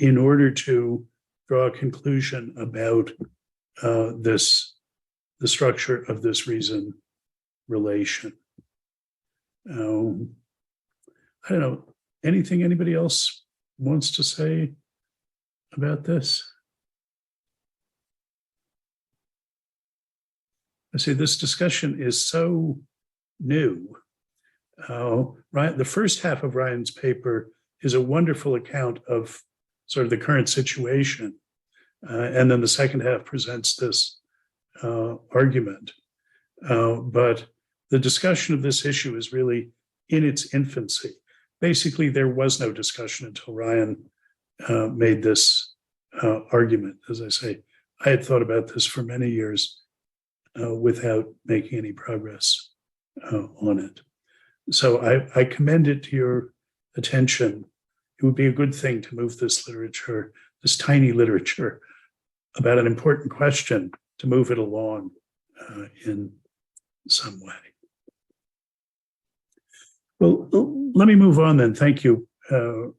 in order to draw a conclusion about the structure of this reason relation. I don't know, anything anybody else wants to say about this? I say this discussion is so new. Right, the first half of Ryan's paper is a wonderful account of sort of the current situation, and then the second half presents this argument. But the discussion of this issue is really in its infancy. Basically, there was no discussion until Ryan made this argument. As I say, I had thought about this for many years without making any progress on it. So I commend it to your attention. It would be a good thing to move this literature, this tiny literature about an important question, to move it along in some way. Well, let me move on then. Thank you,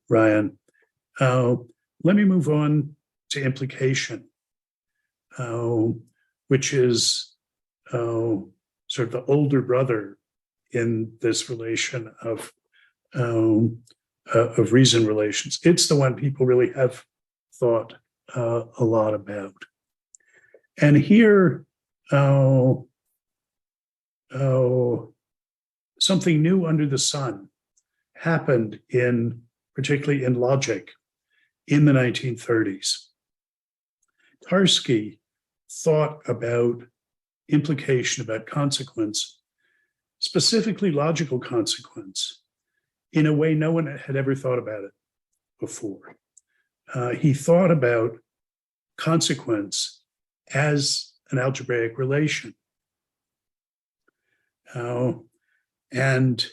Ryan. Let me move on to implication, which is sort of the older brother in this relation of reason relations. It's the one people really have thought a lot about. And here, something new under the sun happened particularly in logic in the 1930s. Tarski thought about implication, about consequence, specifically logical consequence, in a way no one had ever thought about it before. He thought about consequence as an algebraic relation. And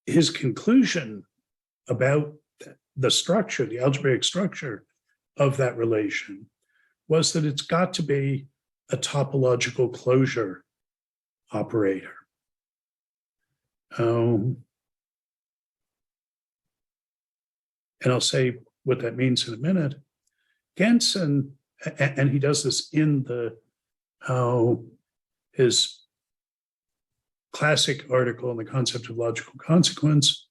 his conclusion about the structure, the algebraic structure of that relation, was that it's got to be a topological closure operator. And I'll say what that means in a minute. Gensen, and he does this in his classic article on the concept of logical consequence,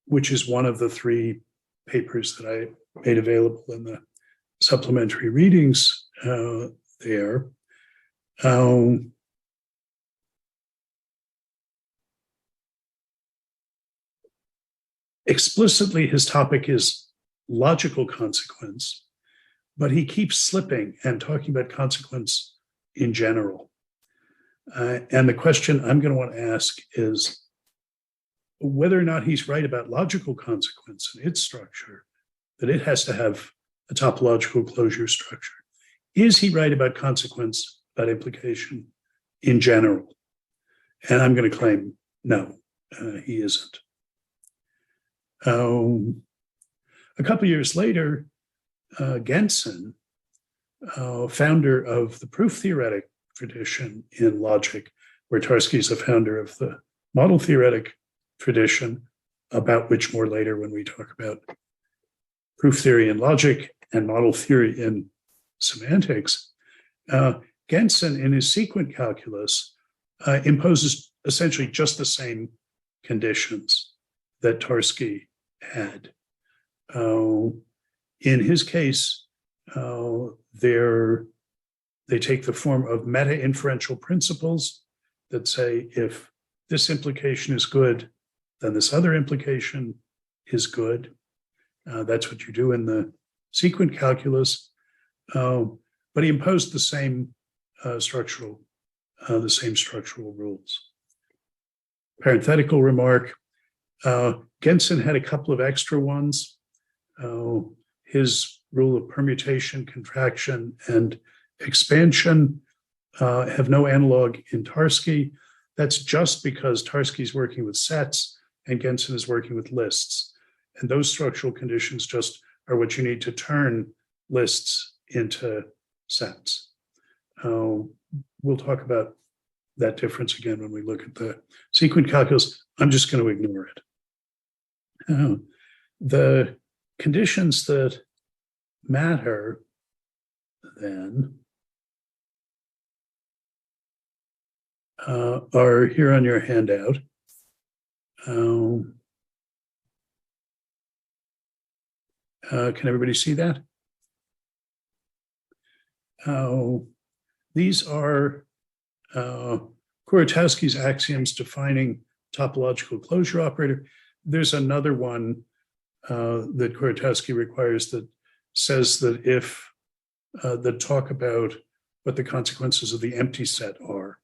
which is one of the three papers that I made available in the supplementary readings there. Explicitly, his topic is logical consequence, but he keeps slipping and talking about consequence in general. And the question I'm going to want to ask is whether or not he's right about logical consequence and its structure, that it has to have a topological closure structure. Is he right about consequence, about implication in general? And I'm going to claim no, he isn't. A couple of years later, Gensen, founder of the proof theoretic tradition in logic, where Tarski is a founder of the model theoretic tradition, about which more later when we talk about proof theory in logic and model theory in semantics. Gensen, in his sequent calculus, imposes essentially just the same conditions that Tarski had. In his case, they take the form of meta-inferential principles that say if this implication is good, then this other implication is good. That's what you do in the sequent calculus. But he imposed the same structural rules. Parenthetical remark: Gensen had a couple of extra ones. His rule of permutation, contraction, and expansion have no analog in Tarski. That's just because Tarski is working with sets and Gensen is working with lists. And those structural conditions just are what you need to turn lists into sets. We'll talk about that difference again when we look at the sequent calculus. I'm just going to ignore it. The conditions that matter then are here on your handout. Can everybody see that? These are Kuratowski's axioms defining topological closure operator. There's another one that Kuratowski requires that says that if that talk about what the consequences of the empty set are.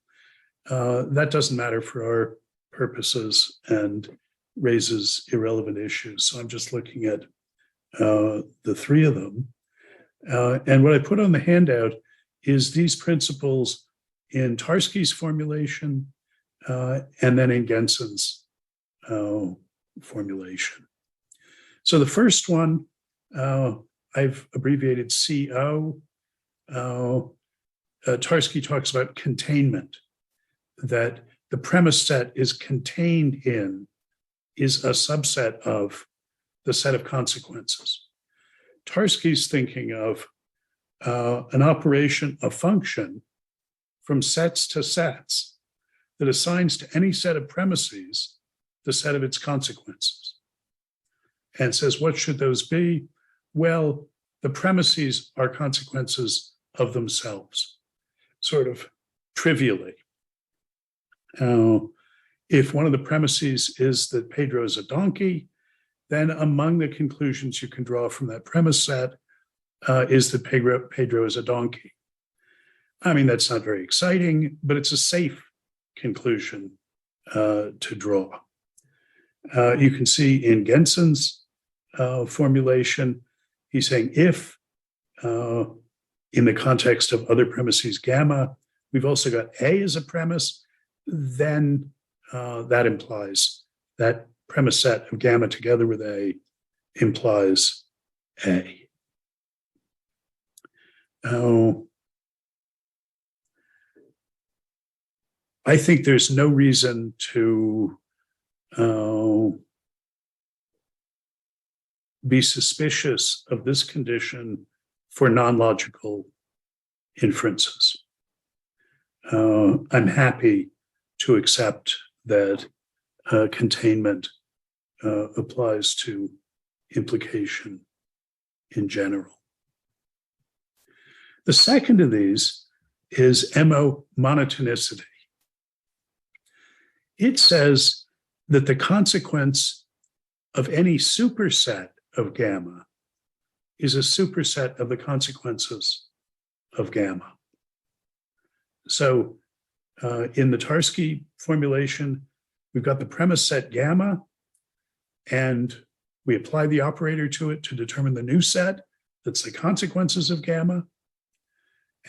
That doesn't matter for our purposes and raises irrelevant issues. So I'm just looking at the three of them. And what I put on the handout is these principles in Tarski's formulation and then in Genson's formulation. So the first one, I've abbreviated CO. Tarski talks about containment, that the premise set is contained in, is a subset of the set of consequences. Tarski's thinking of an operation, a function from sets to sets that assigns to any set of premises the set of its consequences and says, what should those be? Well, the premises are consequences of themselves, sort of trivially. If one of the premises is that Pedro is a donkey, then among the conclusions you can draw from that premise set is that Pedro is a donkey. I mean, that's not very exciting, but it's a safe conclusion to draw. You can see in Genson's formulation, he's saying if, in the context of other premises gamma, we've also got A as a premise, then that implies that premise set of gamma together with A implies A. I think there's no reason to be suspicious of this condition for non-logical inferences. I'm happy to accept that containment applies to implication in general. The second of these is MO monotonicity. It says that the consequence of any superset of gamma is a superset of the consequences of gamma. So in the Tarski formulation, we've got the premise set gamma, and we apply the operator to it to determine the new set that's the consequences of gamma.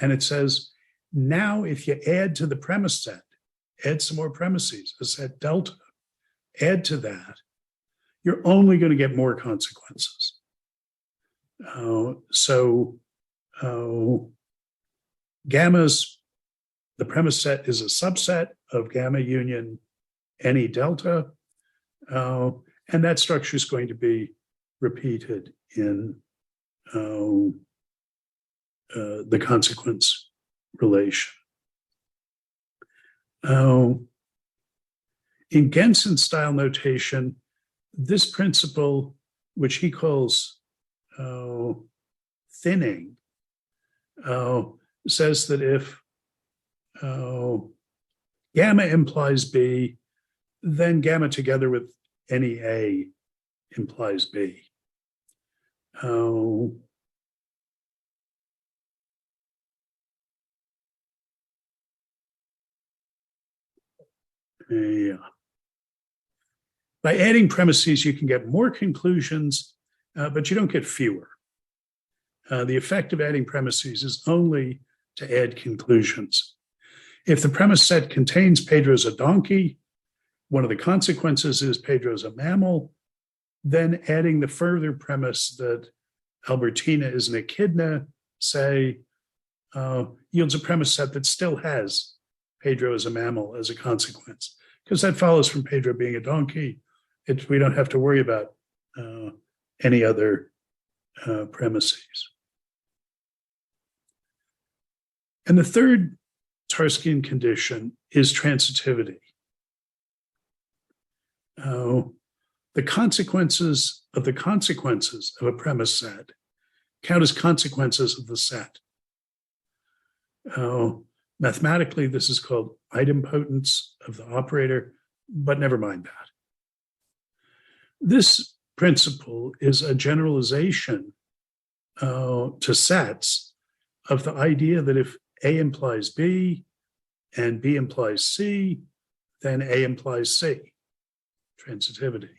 And it says, now if you add to the premise set, add some more premises, a set delta, add to that, you're only going to get more consequences. Gamma's, the premise set is a subset of gamma union any delta, and that structure is going to be repeated in the consequence relation. In Genson style notation, this principle, which he calls thinning, says that if gamma implies B, then gamma together with any A implies B. Yeah. By adding premises, you can get more conclusions, but you don't get fewer. The effect of adding premises is only to add conclusions. If the premise set contains Pedro's a donkey, one of the consequences is Pedro's a mammal, then adding the further premise that Albertina is an echidna, say, yields a premise set that still has Pedro is a mammal as a consequence, because that follows from Pedro being a donkey. We don't have to worry about any other premises. And the third Tarskian condition is transitivity. The consequences of a premise set count as consequences of the set. Mathematically, this is called idempotence of the operator, but never mind that. This principle is a generalization to sets of the idea that if A implies B and B implies C, then A implies C, transitivity.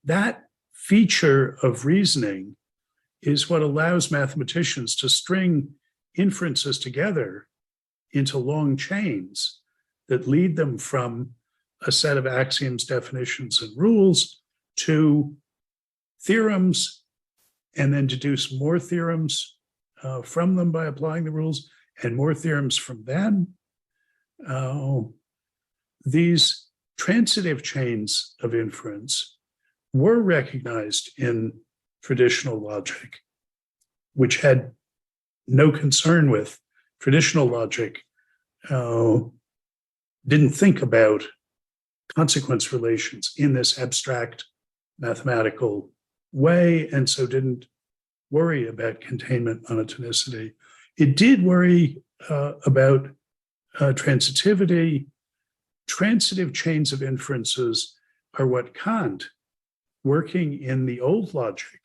That feature of reasoning is what allows mathematicians to string inferences together into long chains that lead them from a set of axioms, definitions, and rules to theorems, and then deduce more theorems from them by applying the rules, and more theorems from them. These transitive chains of inference were recognized in traditional logic, which had no concern with traditional logic, didn't think about consequence relations in this abstract mathematical way, and so didn't worry about containment monotonicity. It did worry about transitivity. Transitive chains of inferences are what Kant, working in the old logic,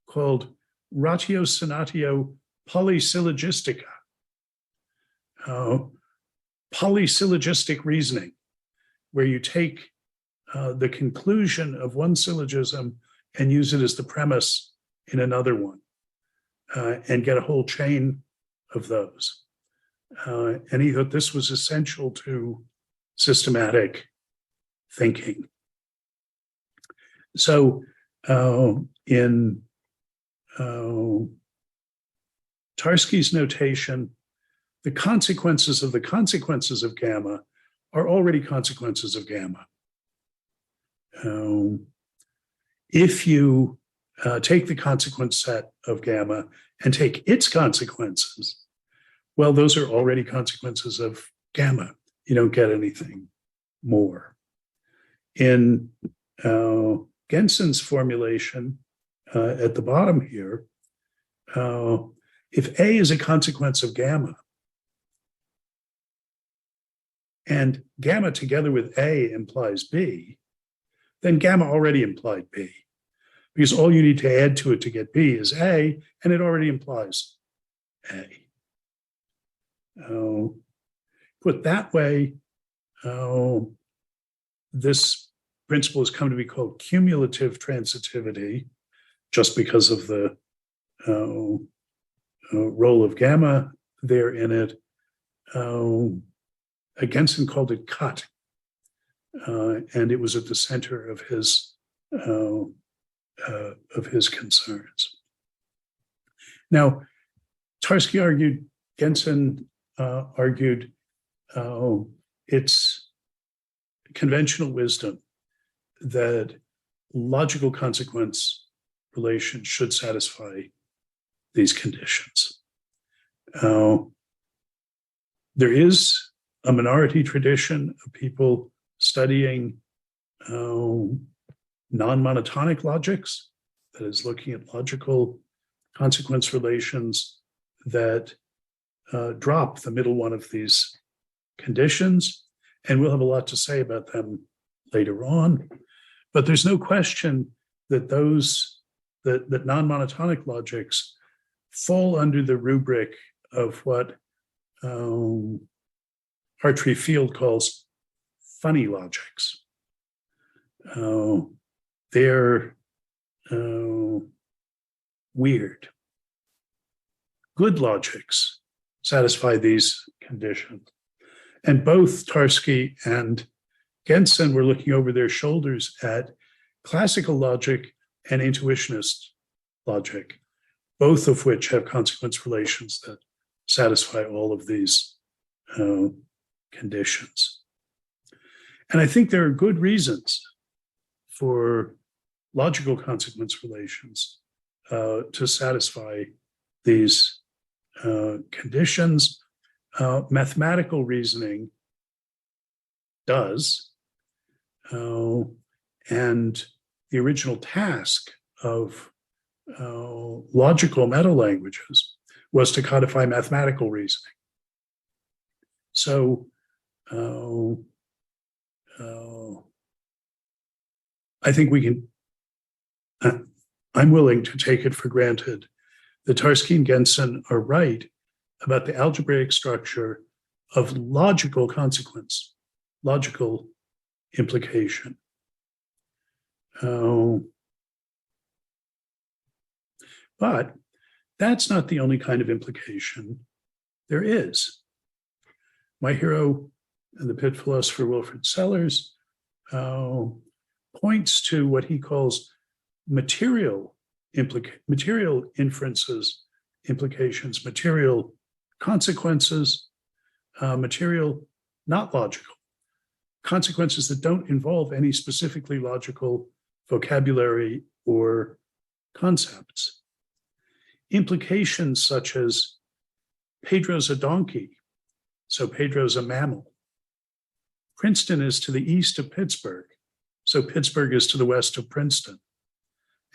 called ratiocinatio polysyllogistica, polysyllogistic reasoning, where you take the conclusion of one syllogism and use it as the premise in another one, and get a whole chain of those. And he thought this was essential to systematic thinking. So in Tarski's notation, the consequences of gamma are already consequences of gamma. If you take the consequence set of gamma and take its consequences, well, those are already consequences of gamma. You don't get anything more. In Gensen's formulation at the bottom here, if A is a consequence of gamma, and gamma together with A implies B, then gamma already implied B, because all you need to add to it to get B is A, and it already implies A. Put that way, this principle has come to be called cumulative transitivity, just because of the role of gamma there in it. Gensen called it cut, and it was at the center of his concerns. Now, Tarski argued, Gensen argued, it's conventional wisdom that logical consequence relations should satisfy these conditions. There is a minority tradition of people studying non-monotonic logics, that is, looking at logical consequence relations that drop the middle one of these conditions, and we'll have a lot to say about them later on. But there's no question that that non-monotonic logics fall under the rubric of what Hartree Field calls funny logics. They're weird. Good logics satisfy these conditions. And both Tarski and Gensen were looking over their shoulders at classical logic and intuitionist logic, both of which have consequence relations that satisfy all of these conditions. And I think there are good reasons for logical consequence relations to satisfy these conditions. Mathematical reasoning does, and the original task of logical meta-languages was to codify mathematical reasoning. So I think we can, I'm willing to take it for granted that Tarski and Gensen are right about the algebraic structure of logical consequence, logical implication. But that's not the only kind of implication there is. My hero, the pit philosopher Wilfrid Sellars, points to what he calls material inferences, implications, material consequences, material not logical, consequences that don't involve any specifically logical vocabulary or concepts. Implications such as Pedro's a donkey, so Pedro's a mammal. Princeton is to the east of Pittsburgh, so Pittsburgh is to the west of Princeton.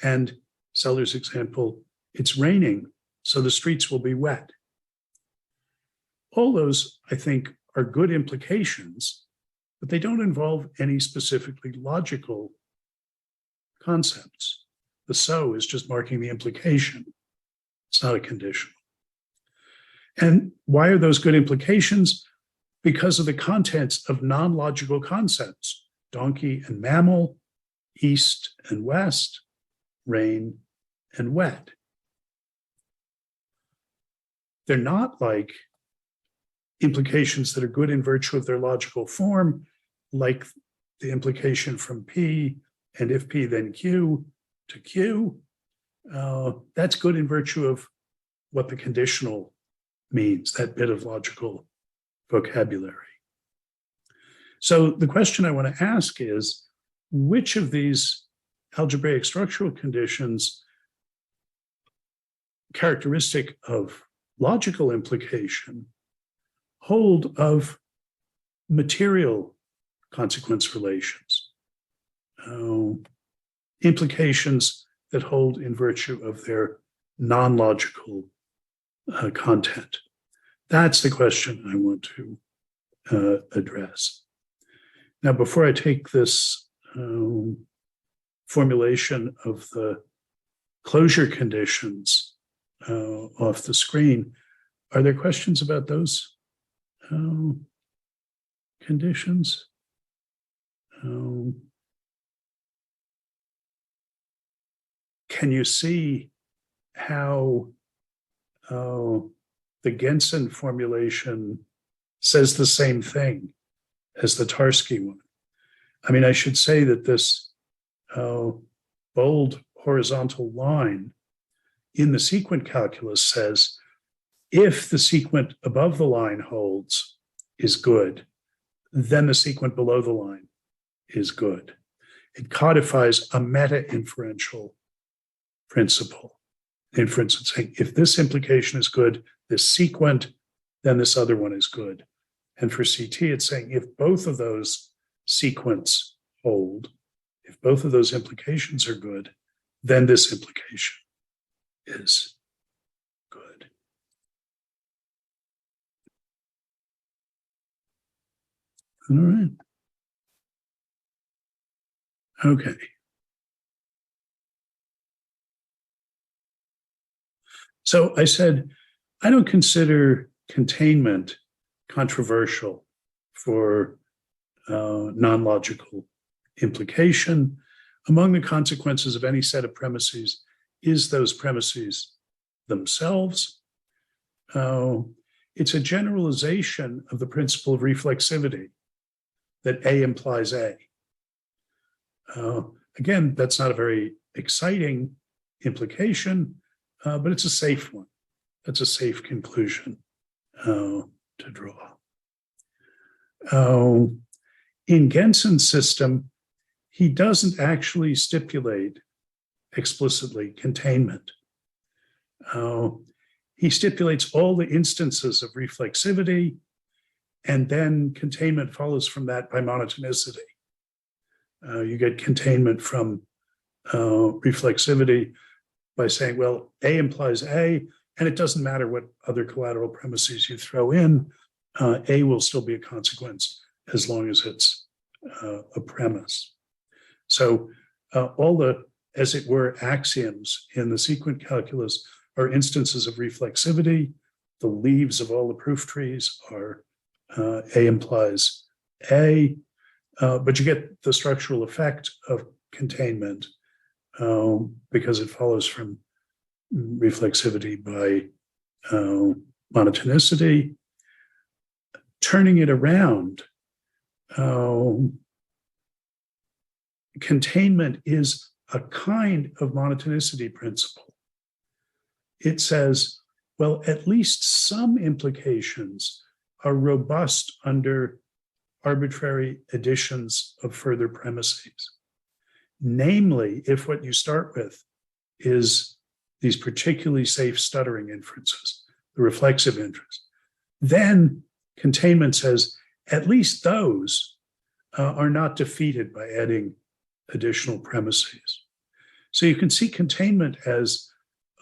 And Sellars' example, it's raining, so the streets will be wet. All those, I think, are good implications, but they don't involve any specifically logical concepts. The so is just marking the implication. It's not a condition. And why are those good implications? Because of the contents of non-logical concepts, donkey and mammal, east and west, rain and wet. They're not like implications that are good in virtue of their logical form, like the implication from P, and if P then Q to Q. That's good in virtue of what the conditional means, that bit of logical vocabulary. So the question I want to ask is, which of these algebraic structural conditions characteristic of logical implication hold of material consequence relations, implications that hold in virtue of their non-logical content? That's the question I want to address. Now, before I take this formulation of the closure conditions off the screen, are there questions about those conditions? Can you see how the Gensen formulation says the same thing as the Tarski one? I mean, I should say that this bold horizontal line in the sequent calculus says, if the sequent above the line holds is good, then the sequent below the line is good. It codifies a meta-inferential principle. Inference is saying, if this implication is good, this sequent, then this other one is good. And for CT, it's saying, if both of those sequents hold, if both of those implications are good, then this implication is good. All right. Okay. So I said, I don't consider containment controversial for non-logical implication. Among the consequences of any set of premises is those premises themselves. It's a generalization of the principle of reflexivity, that A implies A. Again, that's not a very exciting implication, but it's a safe one. That's a safe conclusion to draw. In Genson's system, he doesn't actually stipulate explicitly containment. He stipulates all the instances of reflexivity, and then containment follows from that by monotonicity. You get containment from reflexivity by saying, well, A implies A, and it doesn't matter what other collateral premises you throw in, A will still be a consequence as long as it's a premise. So all the, as it were, axioms in the sequent calculus are instances of reflexivity. The leaves of all the proof trees are A implies A, but you get the structural effect of containment because it follows from reflexivity by monotonicity. Turning it around, containment is a kind of monotonicity principle. It says, well, at least some implications are robust under arbitrary additions of further premises. Namely, if what you start with is these particularly safe stuttering inferences, the reflexive inference, then containment says at least those are not defeated by adding additional premises. So you can see containment as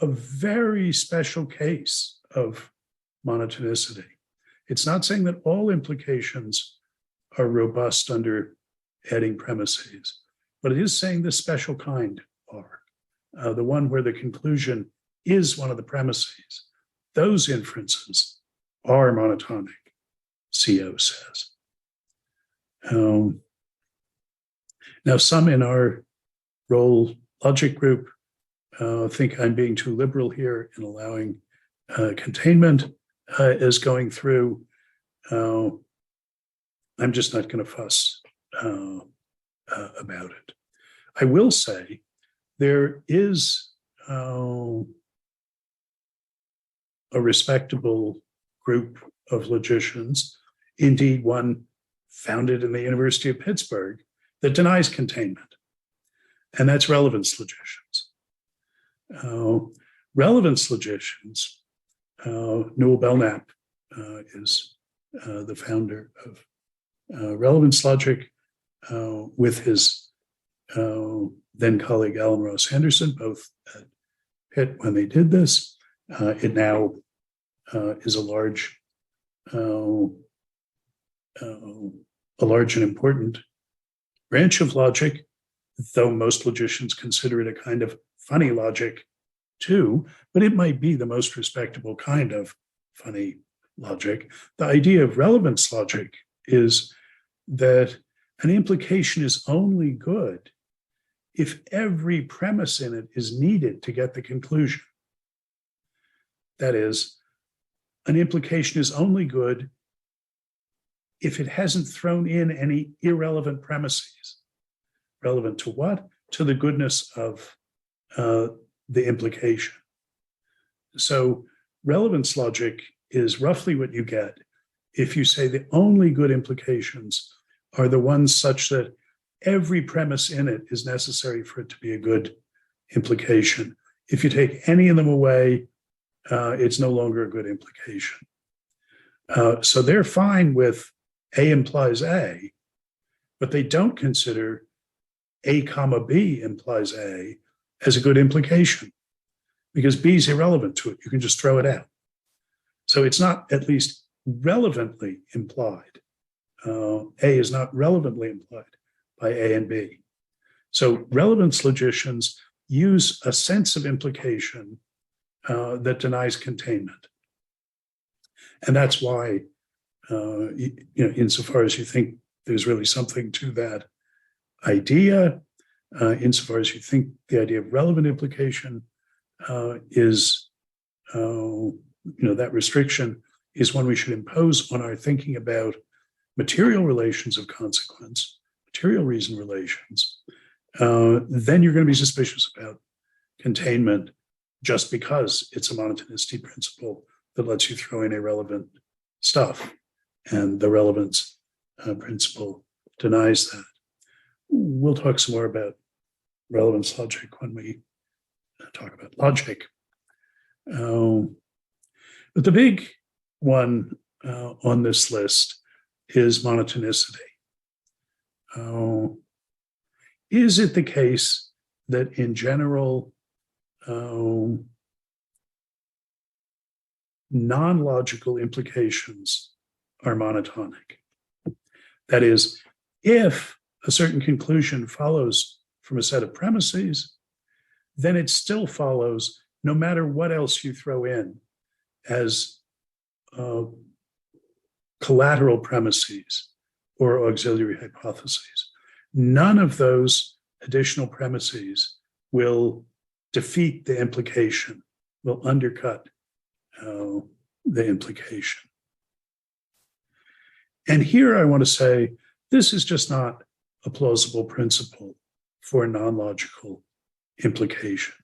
a very special case of monotonicity. It's not saying that all implications are robust under adding premises, but it is saying the special kind are. The one where the conclusion is one of the premises. Those inferences are monotonic, CO says. Now, some in our role logic group think I'm being too liberal here in allowing containment as going through. I'm just not going to fuss about it. I will say there is a respectable group of logicians, indeed one founded in the University of Pittsburgh, that denies containment, and that's relevance logicians. Relevance logicians, Newell Belknap is the founder of relevance logic with his then colleague Alan Ross Anderson, both at Pitt when they did this. It now is a large and important branch of logic, though most logicians consider it a kind of funny logic too, but it might be the most respectable kind of funny logic. The idea of relevance logic is that an implication is only good if every premise in it is needed to get the conclusion. That is, an implication is only good if it hasn't thrown in any irrelevant premises. Relevant to what? To the goodness of the implication. So relevance logic is roughly what you get if you say the only good implications are the ones such that every premise in it is necessary for it to be a good implication. If you take any of them away, it's no longer a good implication. So they're fine with A implies A, but they don't consider A comma B implies A as a good implication because B is irrelevant to it. You can just throw it out. So it's not at least relevantly implied. A is not relevantly implied by A and B. So relevance logicians use a sense of implication that denies containment. And that's why, insofar as you think there's really something to that idea, insofar as you think the idea of relevant implication is, that restriction is one we should impose on our thinking about material relations of consequence, material reason relations, then you're going to be suspicious about containment just because it's a monotonicity principle that lets you throw in irrelevant stuff. And the relevance principle denies that. We'll talk some more about relevance logic when we talk about logic. But the big one on this list is monotonicity. Is it the case that in general, non-logical implications are monotonic? That is, if a certain conclusion follows from a set of premises, then it still follows no matter what else you throw in as collateral premises or auxiliary hypotheses. None of those additional premises will defeat the implication, will undercut the implication. And here I want to say, this is just not a plausible principle for non-logical implication.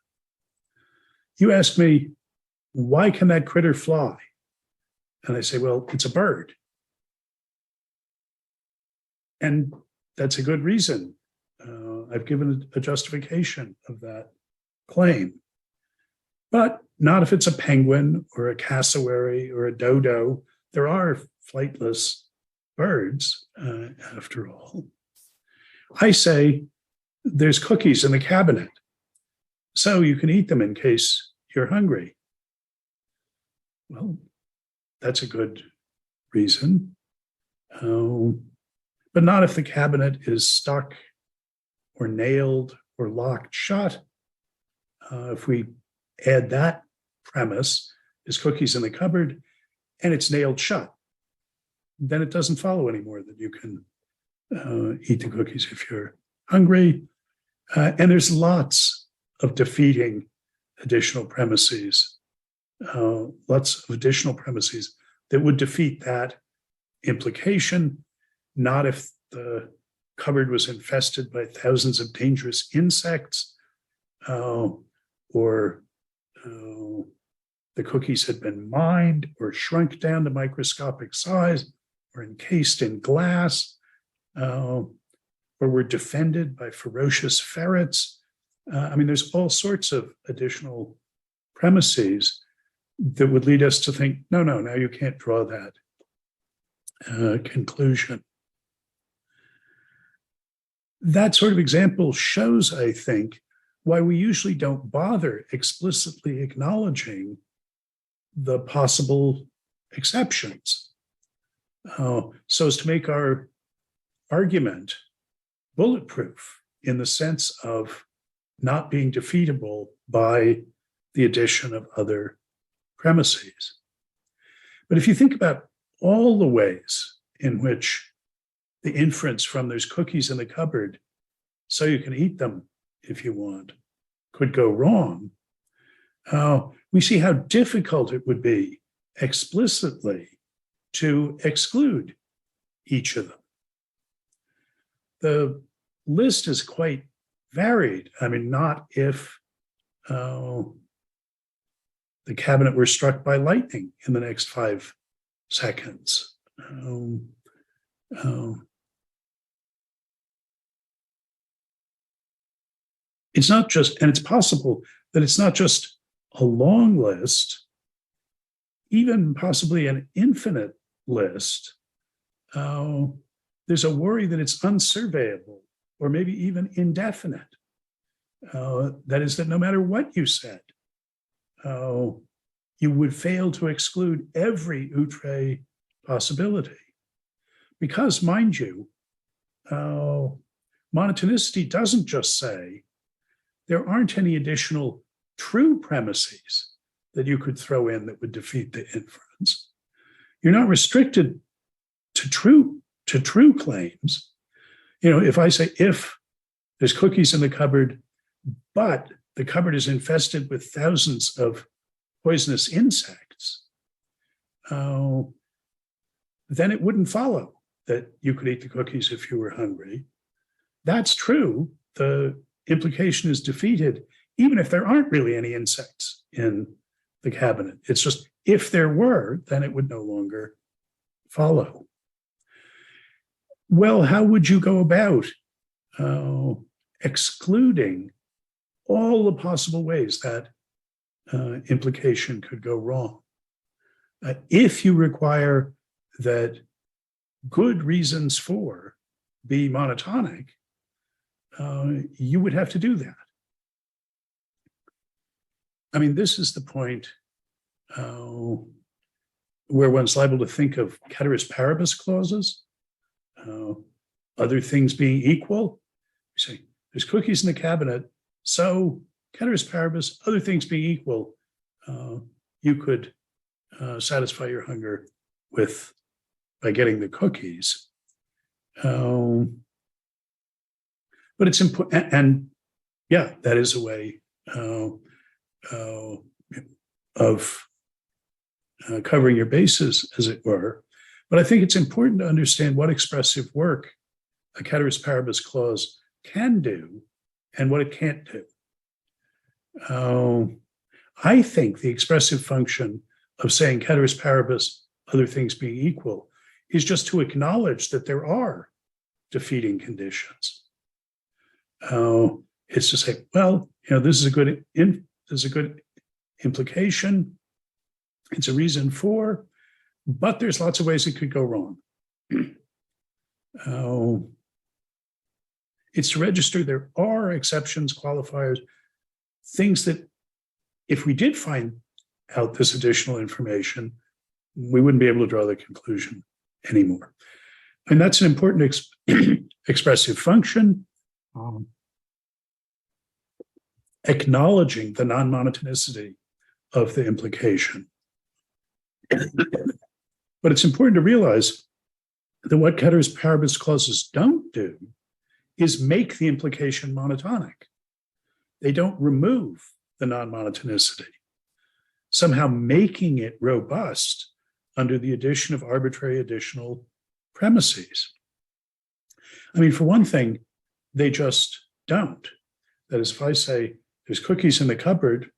You ask me, why can that critter fly? And I say, well, it's a bird. And that's a good reason. I've given a justification of that claim. But not if it's a penguin or a cassowary or a dodo. There are flightless birds, after all. I say there's cookies in the cabinet, so you can eat them in case you're hungry. Well, that's a good reason. But not if the cabinet is stuck or nailed or locked shut. If we add that premise, is cookies in the cupboard and it's nailed shut, then it doesn't follow anymore that you can eat the cookies if you're hungry. And there's lots of defeating additional premises, lots of additional premises that would defeat that implication, not if the cupboard was infested by thousands of dangerous insects, or the cookies had been mined or shrunk down to microscopic size or encased in glass, or were defended by ferocious ferrets. I mean, there's all sorts of additional premises that would lead us to think, no, now you can't draw that conclusion. That sort of example shows, I think, why we usually don't bother explicitly acknowledging the possible exceptions, so as to make our argument bulletproof in the sense of not being defeatable by the addition of other premises. But if you think about all the ways in which the inference from there's cookies in the cupboard, so you can eat them if you want, could go wrong, we see how difficult it would be explicitly to exclude each of them. The list is quite varied. I mean, not if the cabinet were struck by lightning in the next 5 seconds. It's not just, and it's possible that it's not just a long list, even possibly an infinite list. There's a worry that it's unsurveyable or maybe even indefinite. That is, that no matter what you said, you would fail to exclude every outre possibility. Because, mind you, monotonicity doesn't just say there aren't any additional true premises that you could throw in that would defeat the inference. You're not restricted to true claims. You know, if I say, if there's cookies in the cupboard, but the cupboard is infested with thousands of poisonous insects, then it wouldn't follow that you could eat the cookies if you were hungry. That's true. The implication is defeated, even if there aren't really any insects in the cabinet. It's just, if there were, then it would no longer follow. Well, how would you go about excluding all the possible ways that implication could go wrong? If you require that good reasons for be monotonic, you would have to do that. I mean, this is the point where one's liable to think of ceteris paribus clauses. Other things being equal, you say, there's cookies in the cabinet, so ceteris paribus, other things being equal, you could satisfy your hunger by getting the cookies. But it's important, and yeah, that is a way of covering your bases, as it were. But I think it's important to understand what expressive work a ceteris paribus clause can do and what it can't do. I think the expressive function of saying ceteris paribus, other things being equal, is just to acknowledge that there are defeating conditions. It's to say, well, this is a good implication. It's a reason for, but there's lots of ways it could go wrong. It's to register there are exceptions, qualifiers, things that if we did find out this additional information, we wouldn't be able to draw the conclusion anymore. And that's an important expressive function, acknowledging the non-monotonicity of the implication. But it's important to realize that what ceteris paribus clauses don't do is make the implication monotonic. They don't remove the non-monotonicity, somehow making it robust under the addition of arbitrary additional premises. I mean, for one thing, they just don't. That is, if I say there's cookies in the cupboard,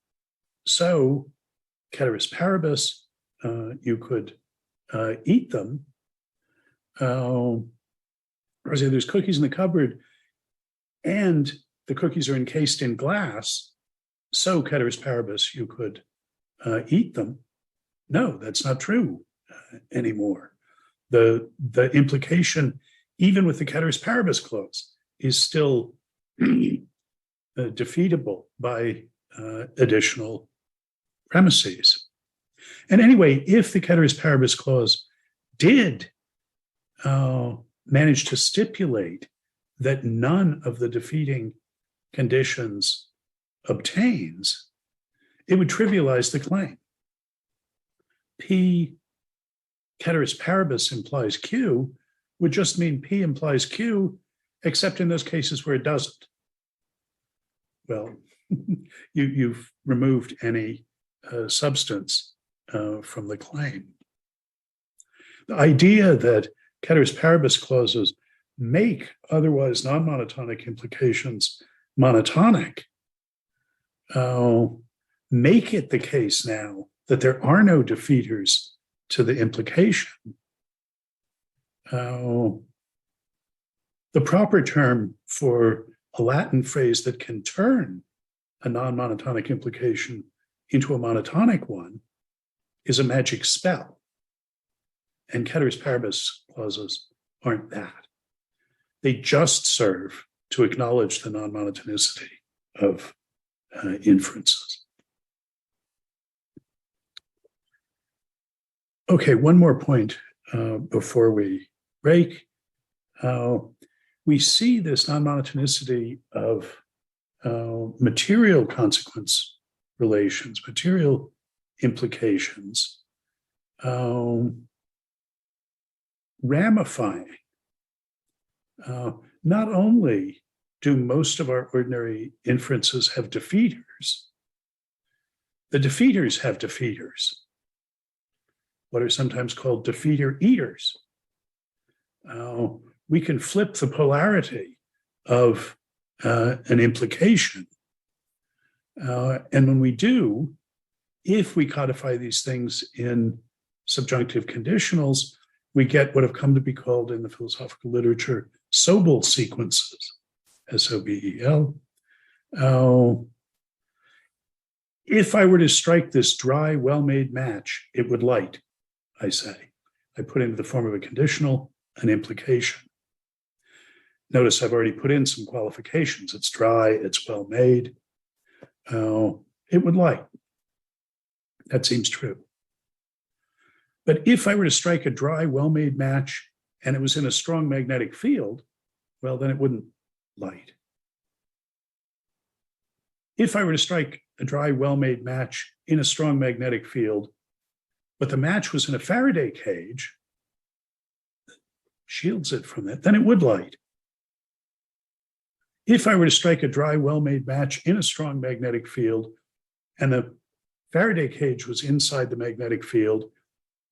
so ceteris paribus, you could eat them. Or say there's cookies in the cupboard and the cookies are encased in glass, so ceteris paribus, you could eat them. No, that's not true anymore. The implication, even with the ceteris paribus clause, is still defeatable by additional premises. And anyway, if the ceteris paribus clause did manage to stipulate that none of the defeating conditions obtains, it would trivialize the claim. P ceteris paribus implies Q would just mean P implies Q, except in those cases where it doesn't. Well, you've removed any substance from the claim. The idea that ceteris paribus clauses make otherwise non-monotonic implications monotonic make it the case now that there are no defeaters to the implication. The proper term for a Latin phrase that can turn a non-monotonic implication into a monotonic one is a magic spell. And ceteris paribus clauses aren't that. They just serve to acknowledge the non-monotonicity of inferences. Okay, one more point before we break. We see this non-monotonicity of material consequence relations, material implications, ramifying. Not only do most of our ordinary inferences have defeaters, the defeaters have defeaters, what are sometimes called defeater eaters. We can flip the polarity of an implication. And when we do, if we codify these things in subjunctive conditionals, we get what have come to be called in the philosophical literature Sobel sequences, S-O-B-E-L. If I were to strike this dry, well-made match, it would light, I say. I put into the form of a conditional an implication. Notice I've already put in some qualifications. It's dry, it's well-made. It would light. That seems true. But if I were to strike a dry, well-made match and it was in a strong magnetic field, well, then it wouldn't light. If I were to strike a dry, well-made match in a strong magnetic field, but the match was in a Faraday cage, shields it from it, then it would light. If I were to strike a dry, well-made match in a strong magnetic field, and the Faraday cage was inside the magnetic field,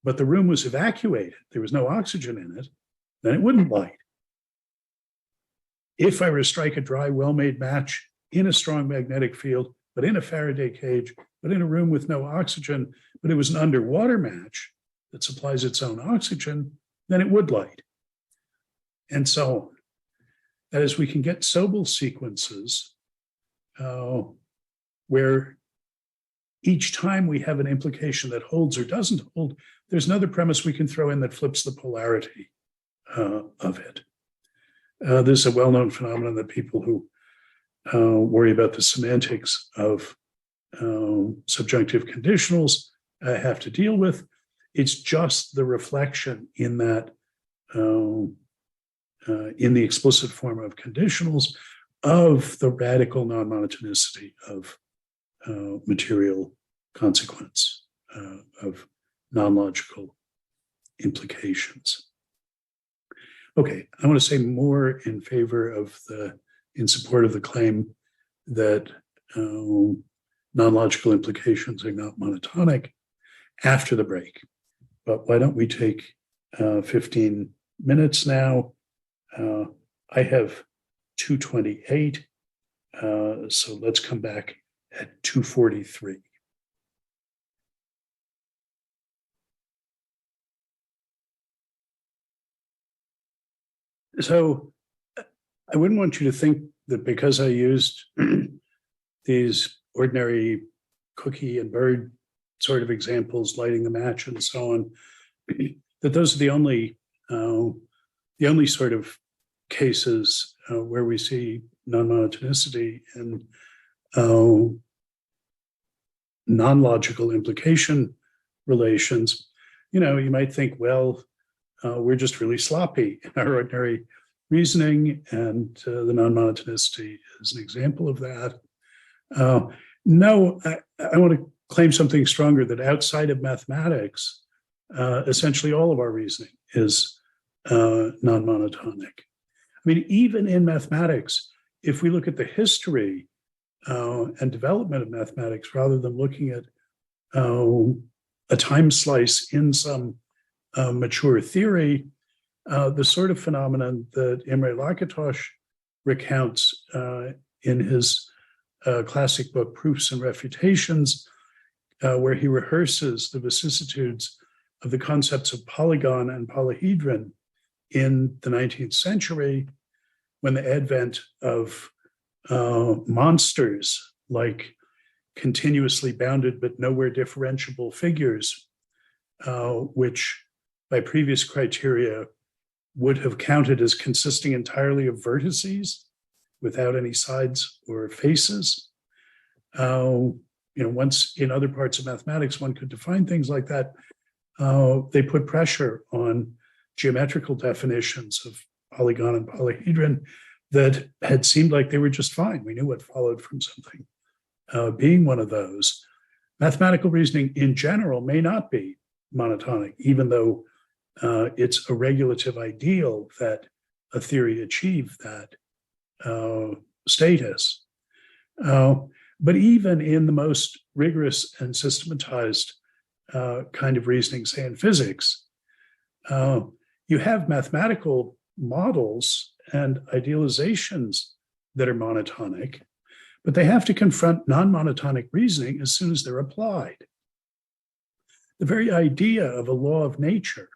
but the room was evacuated, there was no oxygen in it, then it wouldn't light. If I were to strike a dry, well-made match in a strong magnetic field, but in a Faraday cage, but in a room with no oxygen, but it was an underwater match that supplies its own oxygen, then it would light. And so on. That is, we can get Sobel sequences where each time we have an implication that holds or doesn't hold, there's another premise we can throw in that flips the polarity of it. This is a well-known phenomenon that people who worry about the semantics of subjunctive conditionals have to deal with. It's just the reflection in that in the explicit form of conditionals of the radical non-monotonicity of material consequence, of non-logical implications. Okay, I want to say more in favor of in support of the claim that non-logical implications are not monotonic after the break. But why don't we take 15 minutes now? I have 2:28, so let's come back at 2:43. So I wouldn't want you to think that because I used these ordinary cookie and bird sort of examples, lighting the match and so on, that those are the only sort of cases where we see non-monotonicity and non-logical implication relations. You know, you might think, well, we're just really sloppy in our ordinary reasoning, and the non-monotonicity is an example of that. No, I want to claim something stronger, that outside of mathematics, essentially all of our reasoning is non-monotonic. I mean, even in mathematics, if we look at the history and development of mathematics, rather than looking at a time slice in some mature theory, the sort of phenomenon that Imre Lakatos recounts in his classic book, Proofs and Refutations, where he rehearses the vicissitudes of the concepts of polygon and polyhedron in the 19th century, when the advent of monsters like continuously bounded but nowhere differentiable figures, which by previous criteria would have counted as consisting entirely of vertices without any sides or faces. Once in other parts of mathematics, one could define things like that. They put pressure on geometrical definitions of polygon and polyhedron that had seemed like they were just fine. We knew what followed from something being one of those. Mathematical reasoning in general may not be monotonic, even though it's a regulative ideal that a theory achieve that status. But even in the most rigorous and systematized kind of reasoning, say in physics, you have mathematical models and idealizations that are monotonic, but they have to confront non-monotonic reasoning as soon as they're applied. The very idea of a law of nature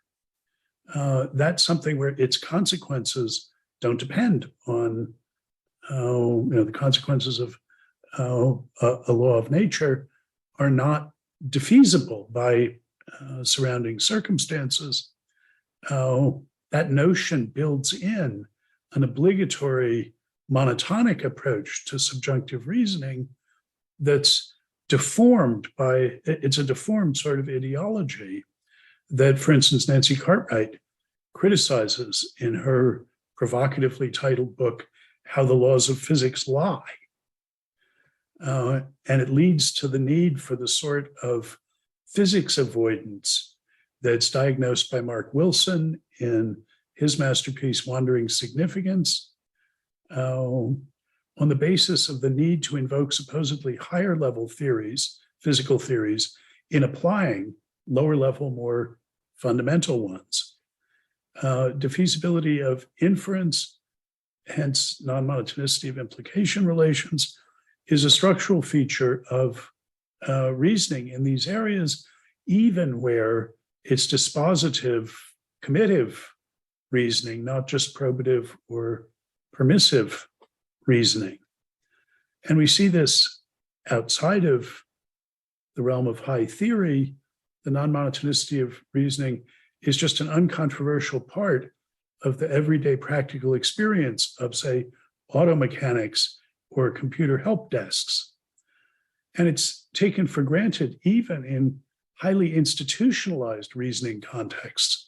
that's something where its consequences don't depend on the consequences of a law of nature are not defeasible by surrounding circumstances. That notion builds in an obligatory monotonic approach to subjunctive reasoning that's deformed by, it's a deformed sort of ideology that, for instance, Nancy Cartwright criticizes in her provocatively titled book, How the Laws of Physics Lie. And it leads to the need for the sort of physics avoidance that's diagnosed by Mark Wilson in his masterpiece, Wandering Significance, on the basis of the need to invoke supposedly higher level theories, physical theories, in applying lower level, more fundamental ones. Defeasibility of inference, hence non-monotonicity of implication relations, is a structural feature of reasoning in these areas, even where it's dispositive, committive reasoning, not just probative or permissive reasoning. And we see this outside of the realm of high theory. The non-monotonicity of reasoning is just an uncontroversial part of the everyday practical experience of, say, auto mechanics or computer help desks. And it's taken for granted even in highly institutionalized reasoning contexts.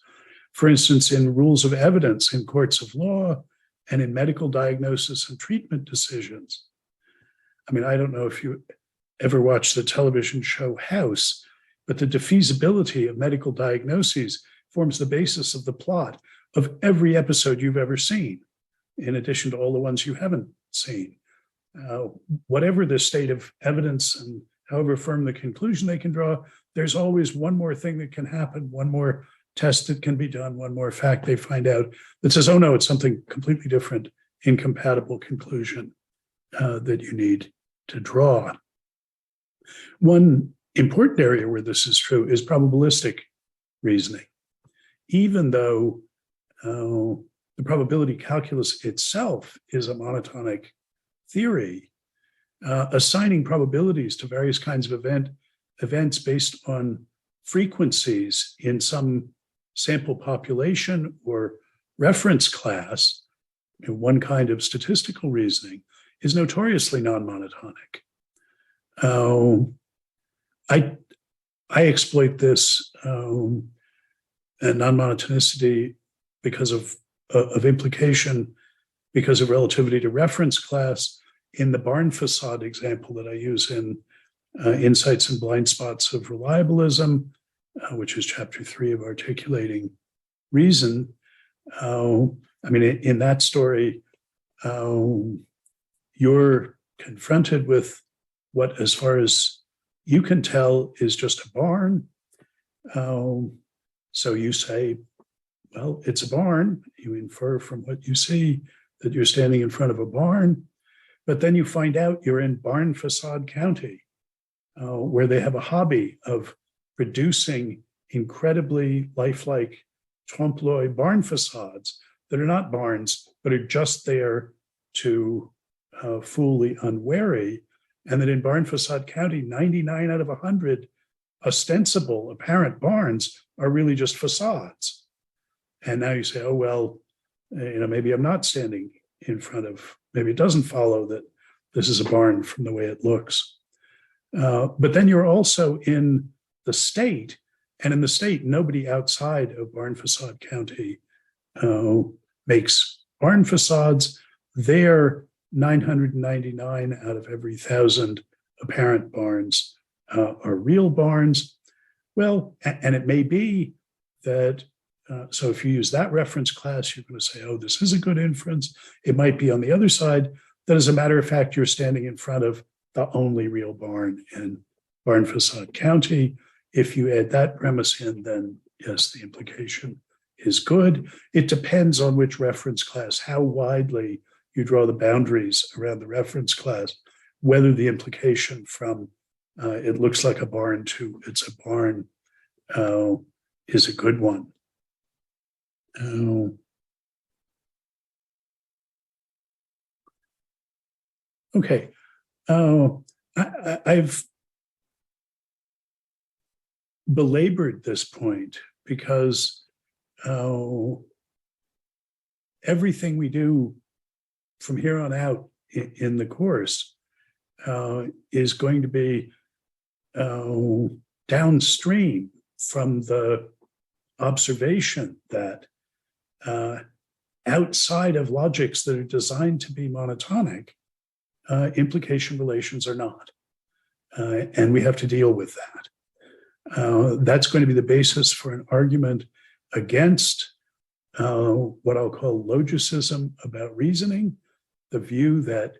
For instance, in rules of evidence in courts of law and in medical diagnosis and treatment decisions. I mean, I don't know if you ever watched the television show House, but the defeasibility of medical diagnoses forms the basis of the plot of every episode you've ever seen, in addition to all the ones you haven't seen. Whatever the state of evidence and however firm the conclusion they can draw, there's always one more thing that can happen, one more test that can be done, one more fact they find out that says, oh no, it's something completely different, incompatible conclusion that you need to draw. One important area where this is true is probabilistic reasoning. Even though the probability calculus itself is a monotonic theory, assigning probabilities to various kinds of events based on frequencies in some sample population or reference class, one kind of statistical reasoning, is notoriously non-monotonic. I exploit this non-monotonicity because of implication, because of relativity to reference class in the barn facade example that I use in Insights and Blind Spots of Reliabilism, which is chapter 3 of Articulating Reason. I mean, in that story, you're confronted with what, as far as you can tell, is just a barn. So you say, well, it's a barn. You infer from what you see that you're standing in front of a barn. But then you find out you're in Barn Facade County, where they have a hobby of producing incredibly lifelike trompe-l'oeil barn facades that are not barns, but are just there to fool the unwary. And that in Barn Facade County, 99 out of 100 ostensible, apparent barns are really just facades. And now you say, oh, well, maybe I'm not standing in front of, maybe it doesn't follow that this is a barn from the way it looks. But then you're also in the state, and in the state, nobody outside of Barn Facade County makes barn facades. There, 999 out of every 1,000 apparent barns are real barns. Well, and it may be that, so if you use that reference class, you're going to say, oh, this is a good inference. It might be on the other side that, as a matter of fact, you're standing in front of the only real barn in Barn Facade County. If you add that premise in, then yes, the implication is good. It depends on which reference class, how widely you draw the boundaries around the reference class, whether the implication from it looks like a barn to it's a barn is a good one. Oh, okay. I've belabored this point because everything we do from here on out in the course is going to be downstream from the observation that outside of logics that are designed to be monotonic, implication relations are not. And we have to deal with that. That's going to be the basis for an argument against what I'll call logicism about reasoning, the view that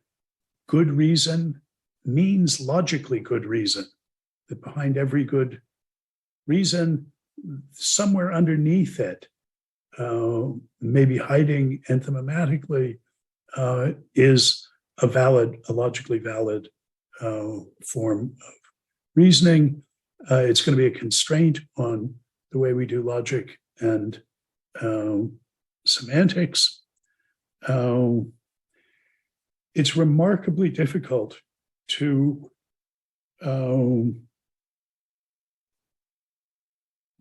good reason means logically good reason, that behind every good reason, somewhere underneath it, maybe hiding enthymematically, is a logically valid form of reasoning. It's going to be a constraint on the way we do logic and semantics. It's remarkably difficult to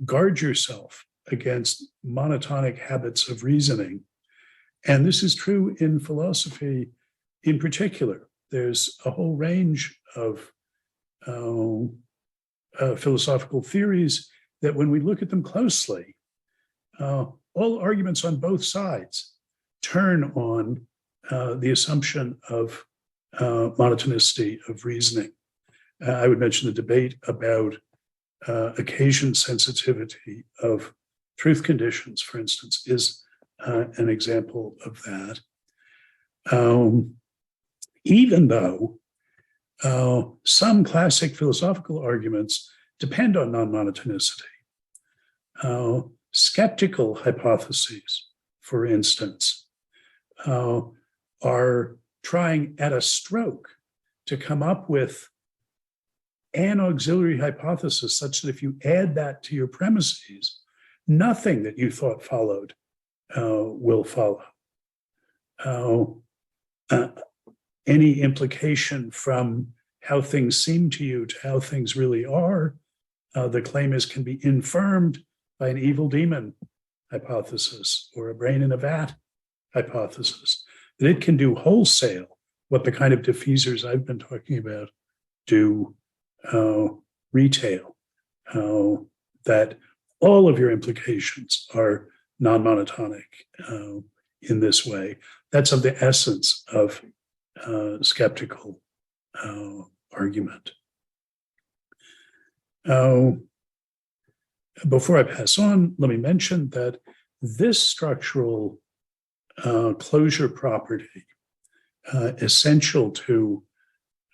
guard yourself against monotonic habits of reasoning. And this is true in philosophy in particular. There's a whole range of philosophical theories that when we look at them closely, all arguments on both sides turn on the assumption of monotonicity of reasoning. I would mention the debate about occasion sensitivity of truth conditions, for instance, is an example of that. Even though some classic philosophical arguments depend on non-monotonicity. Skeptical hypotheses, for instance, are trying at a stroke to come up with an auxiliary hypothesis such that if you add that to your premises, nothing that you thought followed will follow. Any implication from how things seem to you to how things really are, the claim is can be infirmed by an evil demon hypothesis or a brain in a vat hypothesis. That it can do wholesale what the kind of diffusers I've been talking about do retail, that all of your implications are non-monotonic in this way. That's of the essence of skeptical argument. Before I pass on, let me mention that this structural closure property, essential to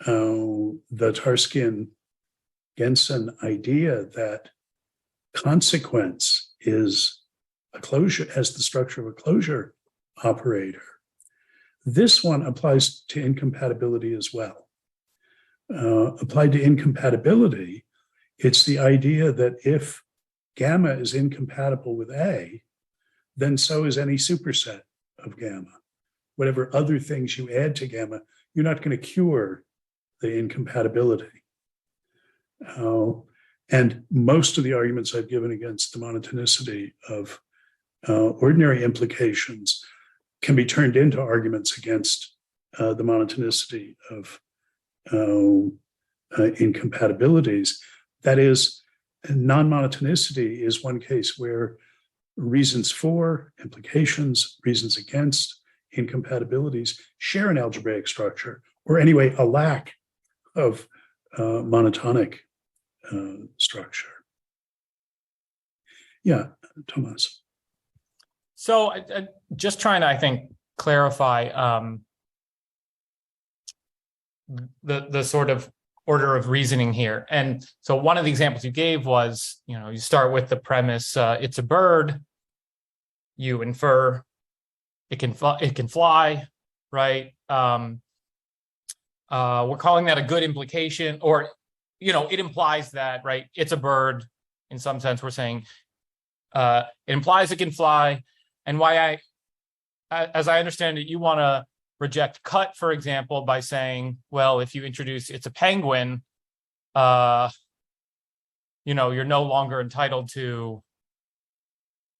the Tarskian-Gensen idea that consequence is a closure, as the structure of a closure operator. This one applies to incompatibility as well. Applied to incompatibility, it's the idea that if gamma is incompatible with A, then so is any superset of gamma. Whatever other things you add to gamma, you're not going to cure the incompatibility. And most of the arguments I've given against the monotonicity of ordinary implications can be turned into arguments against the monotonicity of incompatibilities. That is, non-monotonicity is one case where reasons for, implications, reasons against incompatibilities share an algebraic structure, or anyway, a lack of monotonic structure. Yeah, Thomas. So just trying to, I think, clarify the sort of order of reasoning here. And so one of the examples you gave was, you start with the premise, it's a bird, you infer it can fly, right? We're calling that a good implication, or, it implies that, right? It's a bird. In some sense, we're saying it implies it can fly. and why as I understand it, you want to reject cut, for example, by saying, well, if you introduce it's a penguin, you're no longer entitled to,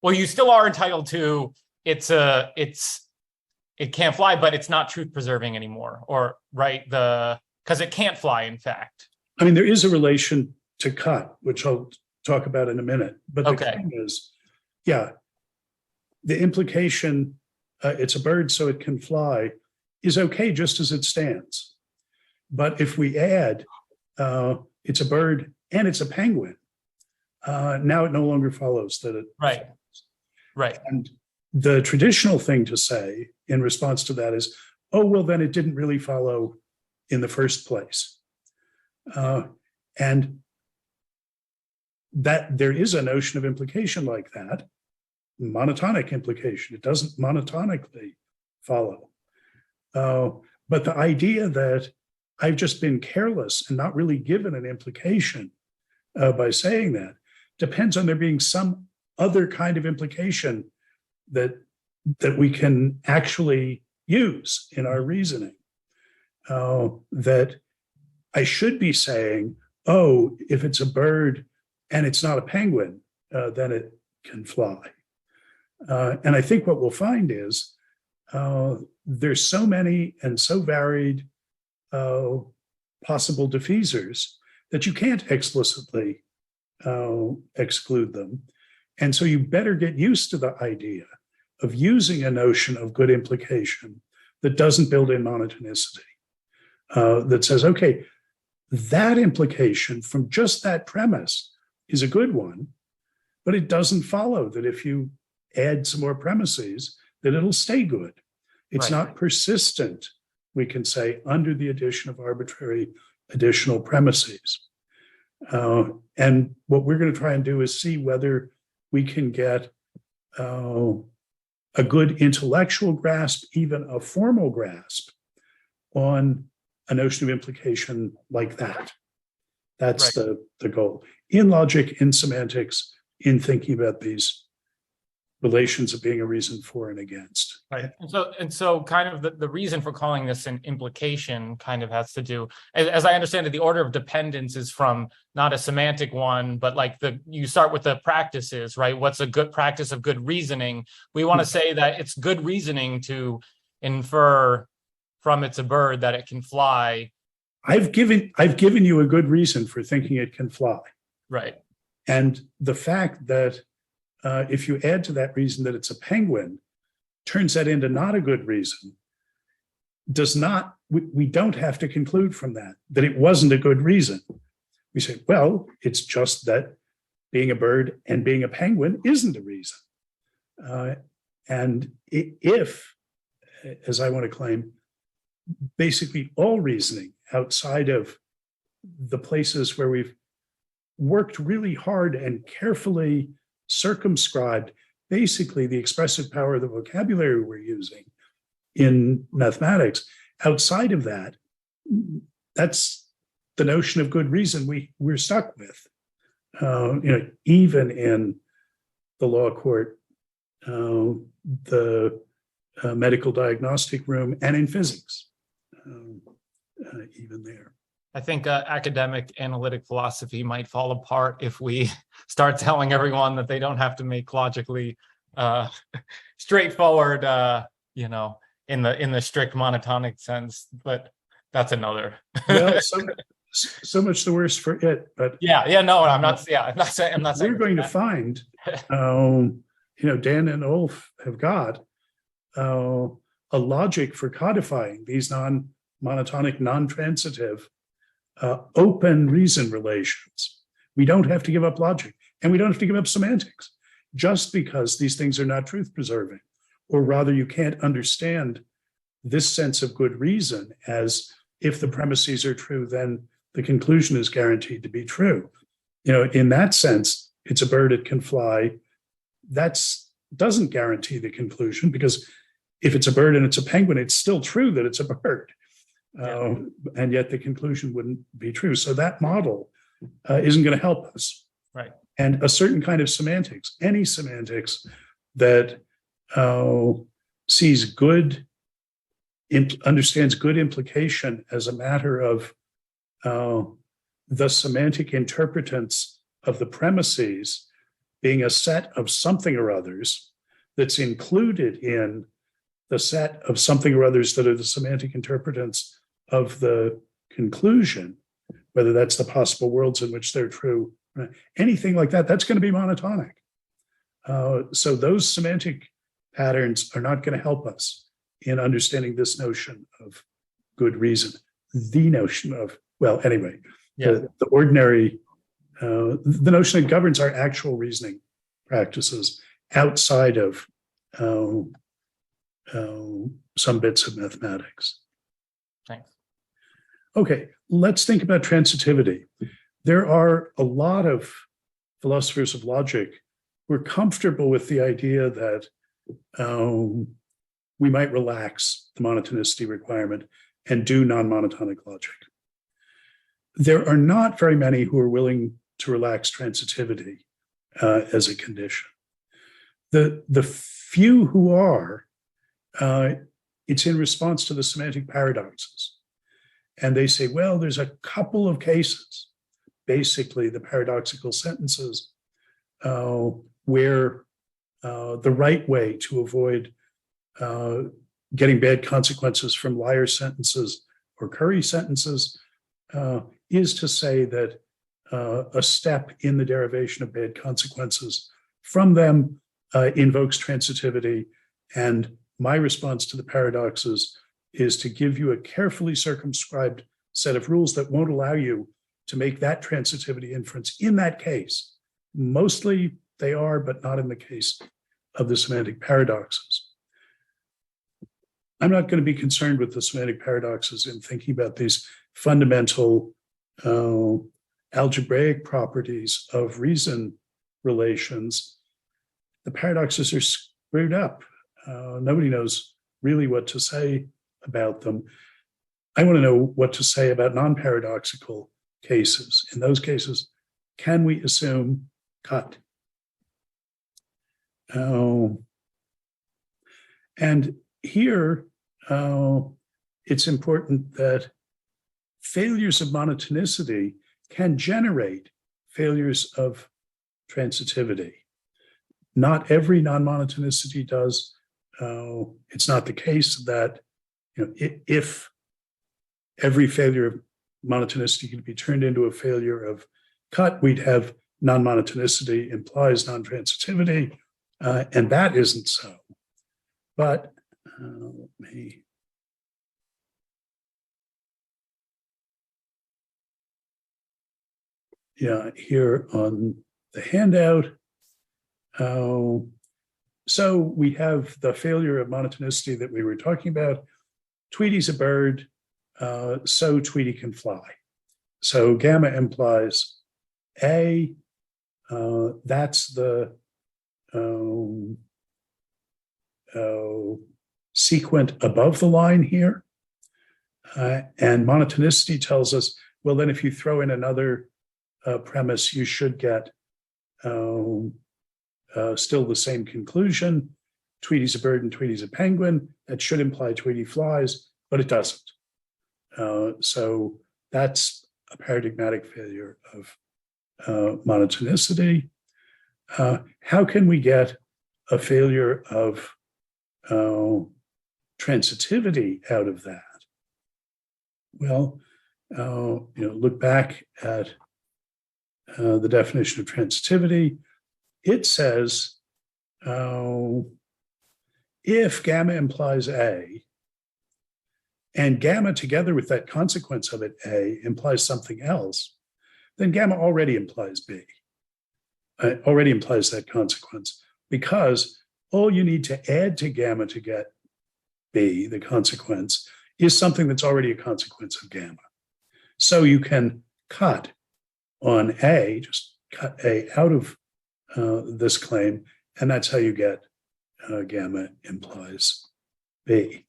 well, you still are entitled to it can't fly, but it's not truth preserving anymore, or right, because it can't fly, in fact. I mean, there is a relation to cut, which I'll talk about in a minute. But the Okay. thing is, yeah, the implication, it's a bird so it can fly, is okay just as it stands. But if we add, it's a bird and it's a penguin, now it no longer follows that it. Right. Right. And the traditional thing to say in response to that is, oh, well, then it didn't really follow in the first place. And that there is a notion of implication like that, monotonic implication. It doesn't monotonically follow. But the idea that I've just been careless and not really given an implication by saying that depends on there being some other kind of implication that we can actually use in our reasoning. That I should be saying, oh, if it's a bird and it's not a penguin, then it can fly. And I think what we'll find is there's so many and so varied possible diffeasors that you can't explicitly exclude them. And so you better get used to the idea of using a notion of good implication that doesn't build in monotonicity, that says, okay, that implication from just that premise is a good one, but it doesn't follow that if you add some more premises, that it'll stay good. It's not persistent, we can say, under the addition of arbitrary additional premises. And what we're going to try and do is see whether we can get a good intellectual grasp, even a formal grasp, on a notion of implication like that. That's the goal. In logic, in semantics, in thinking about these relations of being a reason for and against. Right. And so kind of the reason for calling this an implication kind of has to do, as I understand it, the order of dependence is from not a semantic one, but like you start with the practices, right? What's a good practice of good reasoning? We want to say that it's good reasoning to infer from it's a bird that it can fly. I've given you a good reason for thinking it can fly. Right. And the fact that if you add to that reason that it's a penguin, turns that into not a good reason, we don't have to conclude from that it wasn't a good reason. We say, well, it's just that being a bird and being a penguin isn't a reason. And if, as I want to claim, basically all reasoning outside of the places where we've worked really hard and carefully circumscribed basically the expressive power of the vocabulary we're using in mathematics, outside of that, that's the notion of good reason we're stuck with. Even in the law court, the medical diagnostic room, and in physics, even there. I think academic analytic philosophy might fall apart if we start telling everyone that they don't have to make logically straightforward, in the strict monotonic sense. But that's another. Well, so much the worse for it. But I'm not saying. We're going to find, Dan and Ulf have got a logic for codifying these non-monotonic, non-transitive, open reason relations. We don't have to give up logic, and we don't have to give up semantics just because these things are not truth preserving, or rather you can't understand this sense of good reason as if the premises are true, then the conclusion is guaranteed to be true. In that sense, it's a bird, it can fly. That doesn't guarantee the conclusion, because if it's a bird and it's a penguin, it's still true that it's a bird. And yet the conclusion wouldn't be true. So that model isn't going to help us. Right. And a certain kind of semantics, any semantics that sees understands good implication as a matter of the semantic interpretance of the premises being a set of something or others that's included in the set of something or others that are the semantic interpretants of the conclusion, whether that's the possible worlds in which they're true, anything like that, that's going to be monotonic. So those semantic patterns are not going to help us in understanding this notion of good reason. The notion of, well, anyway, the ordinary, the notion that governs our actual reasoning practices outside of some bits of mathematics. Thanks. Okay, let's think about transitivity. There are a lot of philosophers of logic who are comfortable with the idea that we might relax the monotonicity requirement and do non-monotonic logic. There are not very many who are willing to relax transitivity as a condition. The few who are, it's in response to the semantic paradoxes. And they say, well, there's a couple of cases, basically the paradoxical sentences, where the right way to avoid getting bad consequences from liar sentences or curry sentences is to say that a step in the derivation of bad consequences from them invokes transitivity. And my response to the paradoxes is to give you a carefully circumscribed set of rules that won't allow you to make that transitivity inference in that case. Mostly they are, but not in the case of the semantic paradoxes. I'm not going to be concerned with the semantic paradoxes in thinking about these fundamental algebraic properties of reason relations. The paradoxes are screwed up. Nobody knows really what to say about them. I want to know what to say about non-paradoxical cases. In those cases, can we assume cut? And here, it's important that failures of monotonicity can generate failures of transitivity. Not every non-monotonicity does. It's not the case that, if every failure of monotonicity could be turned into a failure of cut, we'd have non-monotonicity implies non-transitivity, and that isn't so. But let me. Yeah, here on the handout. So we have the failure of monotonicity that we were talking about. Tweety's a bird, so Tweety can fly. So gamma implies A, that's the sequent above the line here. And monotonicity tells us, well, then if you throw in another premise, you should get still the same conclusion. Tweety's a bird and Tweety's a penguin. That should imply Tweety flies, but it doesn't. So that's a paradigmatic failure of monotonicity. How can we get a failure of transitivity out of that? Well, look back at the definition of transitivity. It says if gamma implies A, and gamma together with that consequence of it, A, implies something else, then gamma already implies B, already implies that consequence, because all you need to add to gamma to get B, the consequence, is something that's already a consequence of gamma. So you can cut on A, just cut A out of this claim, and that's how you get gamma implies B.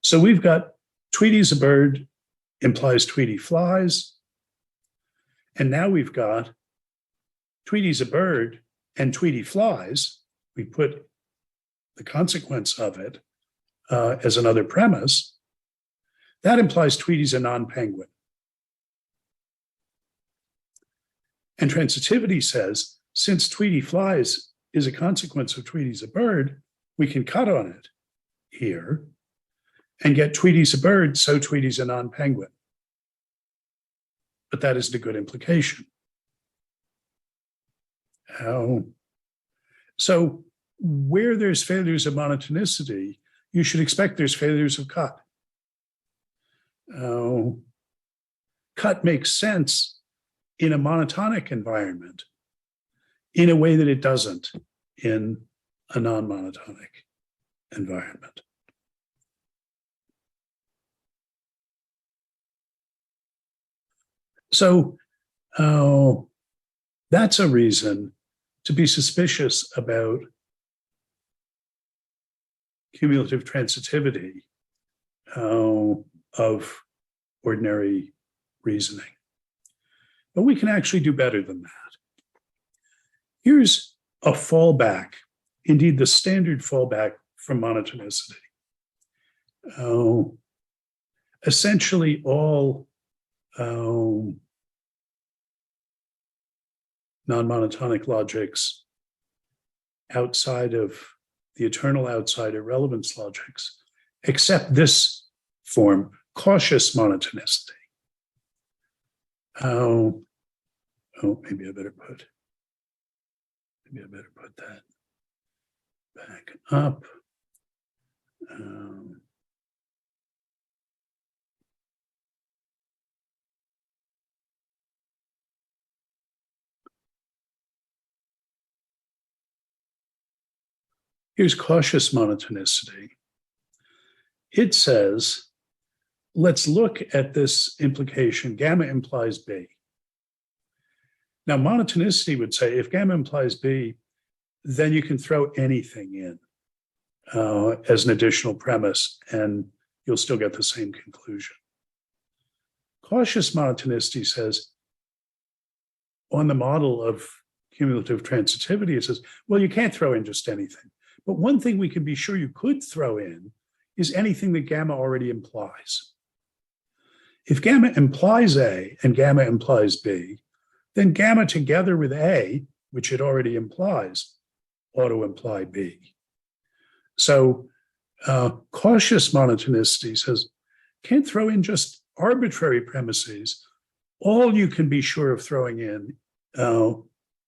So we've got Tweety's a bird implies Tweety flies, and now we've got Tweety's a bird and Tweety flies, we put the consequence of it as another premise, that implies Tweety's a non-penguin. And transitivity says, since Tweety flies is a consequence of Tweety's a bird, we can cut on it here and get Tweety's a bird, so Tweety's a non-penguin. But that isn't a good implication. So where there's failures of monotonicity, you should expect there's failures of cut. Cut makes sense in a monotonic environment in a way that it doesn't in a non-monotonic environment. So that's a reason to be suspicious about cumulative transitivity of ordinary reasoning. But we can actually do better than that. Here's a fallback, indeed the standard fallback from monotonicity. Essentially all non-monotonic logics outside of the eternal outsider relevance logics, except this form, cautious monotonicity. Maybe I better put that back up. Here's cautious monotonicity. It says, let's look at this implication, gamma implies B. Now, monotonicity would say, if gamma implies B, then you can throw anything in as an additional premise, and you'll still get the same conclusion. Cautious monotonicity says, on the model of cumulative transitivity, it says, well, you can't throw in just anything. But one thing we can be sure you could throw in is anything that gamma already implies. If gamma implies A and gamma implies B, then gamma together with A, which it already implies, ought to imply B. So cautious monotonicity says, can't throw in just arbitrary premises. All you can be sure of throwing in,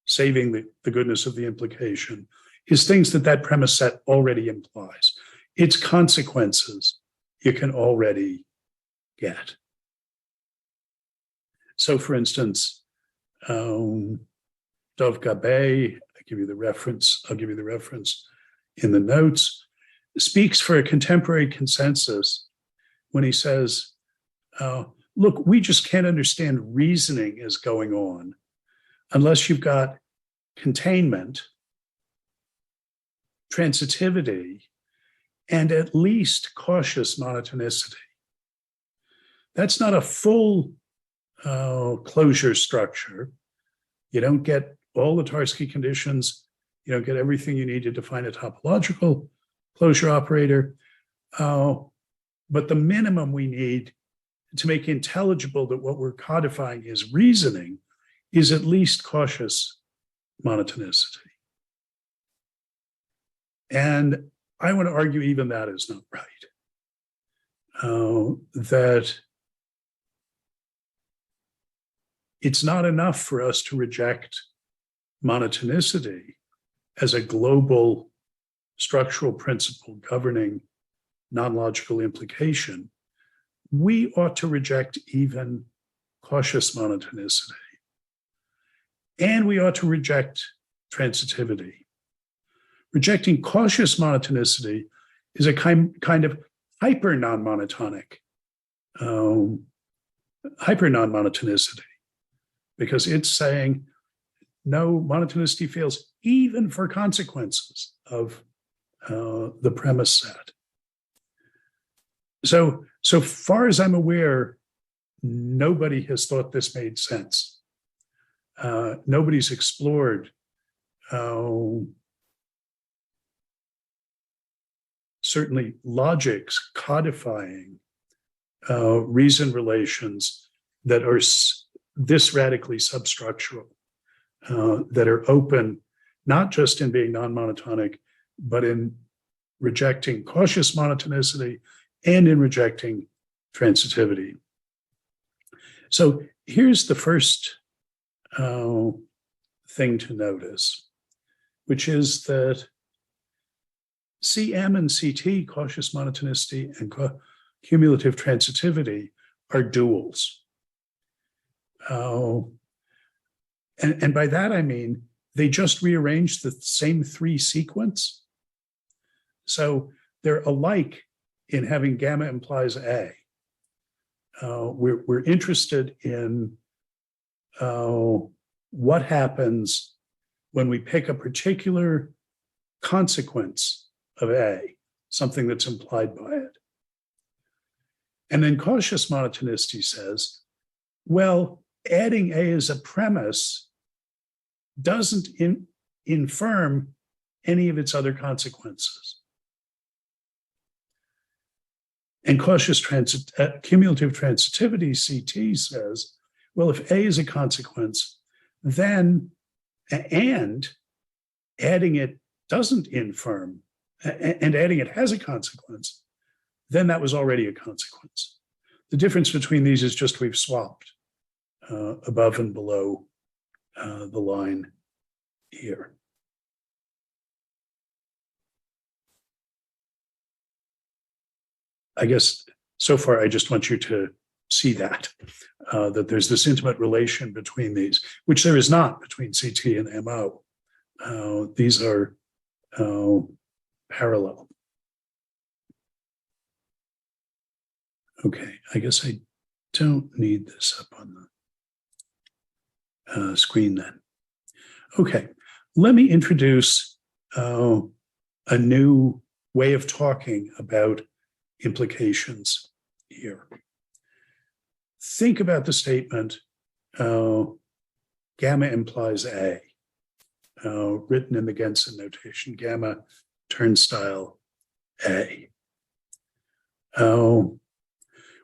saving the goodness of the implication, is things that premise set already implies. Its consequences you can already get. So for instance, Dov Gabay, I'll give you the reference in the notes, speaks for a contemporary consensus when he says, look, we just can't understand reasoning is going on unless you've got containment, transitivity, and at least cautious monotonicity. That's not a full closure structure. You don't get all the Tarski conditions. You don't get everything you need to define a topological closure operator. But the minimum we need to make intelligible that what we're codifying is reasoning is at least cautious monotonicity. And I want to argue even that is not right. That it's not enough for us to reject monotonicity as a global structural principle governing non-logical implication. We ought to reject even cautious monotonicity. And we ought to reject transitivity. Rejecting cautious monotonicity is a kind of hyper non-monotonicity, because it's saying, no, monotonicity fails even for consequences of the premise set. So far as I'm aware, nobody has thought this made sense. Nobody's explored certainly logics codifying reason relations that are this radically substructural, that are open, not just in being non-monotonic, but in rejecting cautious monotonicity and in rejecting transitivity. So here's the first thing to notice, which is that CM and CT, cautious monotonicity and cumulative transitivity, are duals. And by that I mean they just rearranged the same three sequence. So they're alike in having gamma implies A. We're interested in what happens when we pick a particular consequence of A, something that's implied by it. And then cautious monotonicity says, well, adding A as a premise doesn't infirm any of its other consequences. And cautious cumulative transitivity, CT, says, well, if A is a consequence, then, and adding it doesn't infirm, and adding it has a consequence, then that was already a consequence. The difference between these is just we've swapped above and below the line here. I guess so far I just want you to see that, that there's this intimate relation between these, which there is not between CT and MO. These are parallel. Okay, I guess I don't need this up on the screen then. Okay, let me introduce a new way of talking about implications here. Think about the statement, gamma implies A, written in the Gensen notation, gamma turnstile A.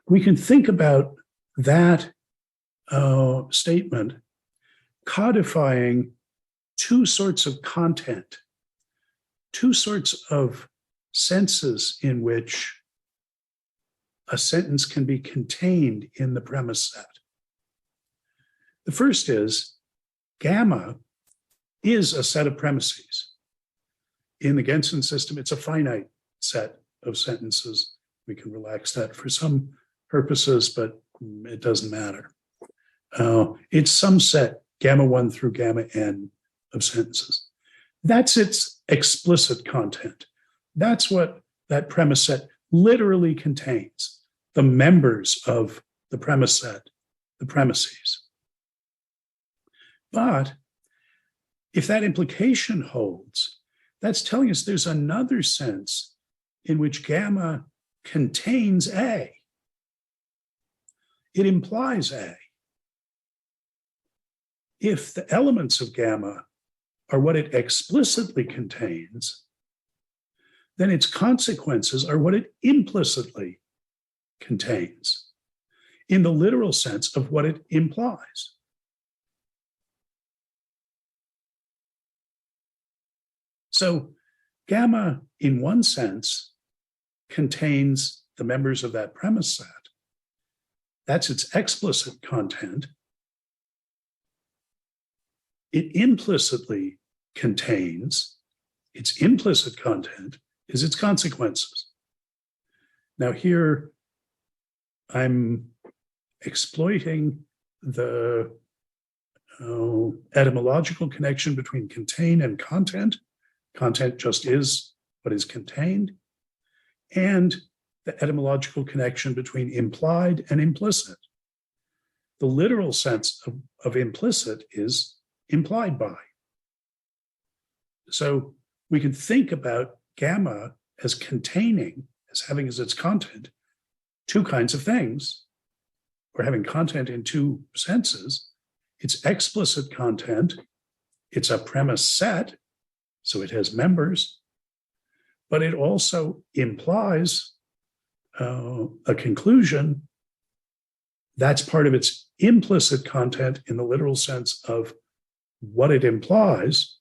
We can think about that statement codifying two sorts of content, two sorts of senses in which a sentence can be contained in the premise set. The first is gamma is a set of premises. In the Gensen system, it's a finite set of sentences. We can relax that for some purposes, but it doesn't matter. It's some set, gamma 1 through gamma n, of sentences. That's its explicit content. That's what that premise set literally contains, the members of the premise set, the premises. But if that implication holds, that's telling us there's another sense in which gamma contains A. It implies A. If the elements of gamma are what it explicitly contains, then its consequences are what it implicitly contains, in the literal sense of what it implies. So gamma, in one sense, contains the members of that premise set. That's its explicit content. It implicitly contains, its implicit content is its consequences. Now here, I'm exploiting the etymological connection between contain and content. Content just is what is contained. And the etymological connection between implied and implicit. The literal sense of implicit is implied by. So we can think about gamma as containing, as having as its content, two kinds of things, or having content in two senses. Its explicit content it's a premise set, so it has members, but it also implies a conclusion. That's part of its implicit content in the literal sense of what it implies.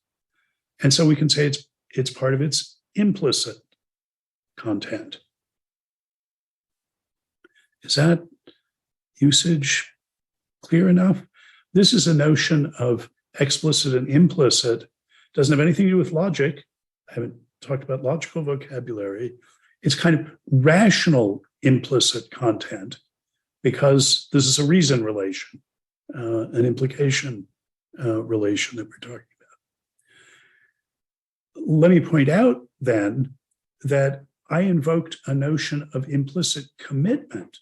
And so we can say it's part of its implicit content. Is that usage clear enough? This is a notion of explicit and implicit. Doesn't have anything to do with logic. I haven't talked about logical vocabulary. It's kind of rational implicit content, because this is a reason relation, an implication relation that we're talking about. Let me point out then that I invoked a notion of implicit commitment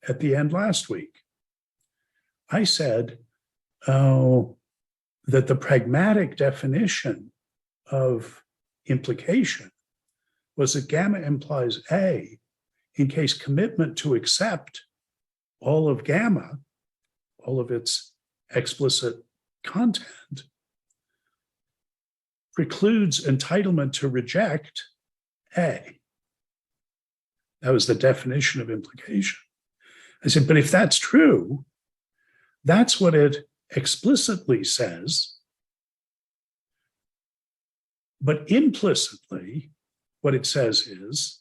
at the end last week. I said that the pragmatic definition of implication was that gamma implies A in case commitment to accept all of gamma, all of its explicit content, precludes entitlement to reject A. That was the definition of implication. I said, but if that's true, that's what it explicitly says. But implicitly, what it says is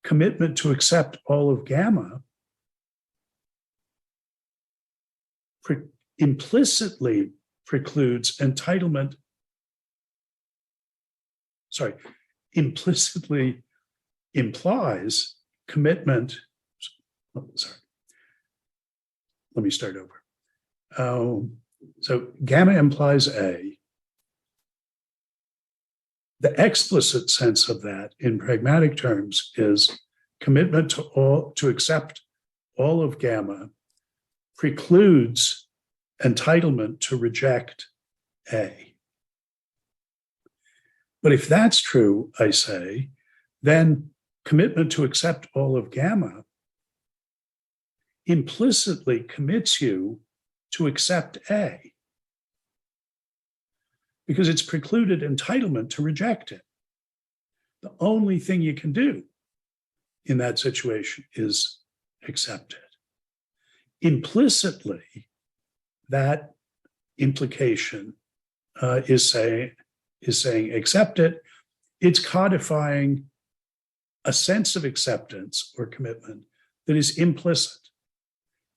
commitment to accept all of gamma implicitly precludes entitlement. Implicitly implies commitment. Let me start over. So gamma implies A. The explicit sense of that in pragmatic terms is commitment to accept all of gamma precludes entitlement to reject A. But if that's true, I say, then commitment to accept all of gamma implicitly commits you to accept A, because it's precluded entitlement to reject it. The only thing you can do in that situation is accept it. Implicitly, that implication is saying accept it. It's codifying a sense of acceptance or commitment that is implicit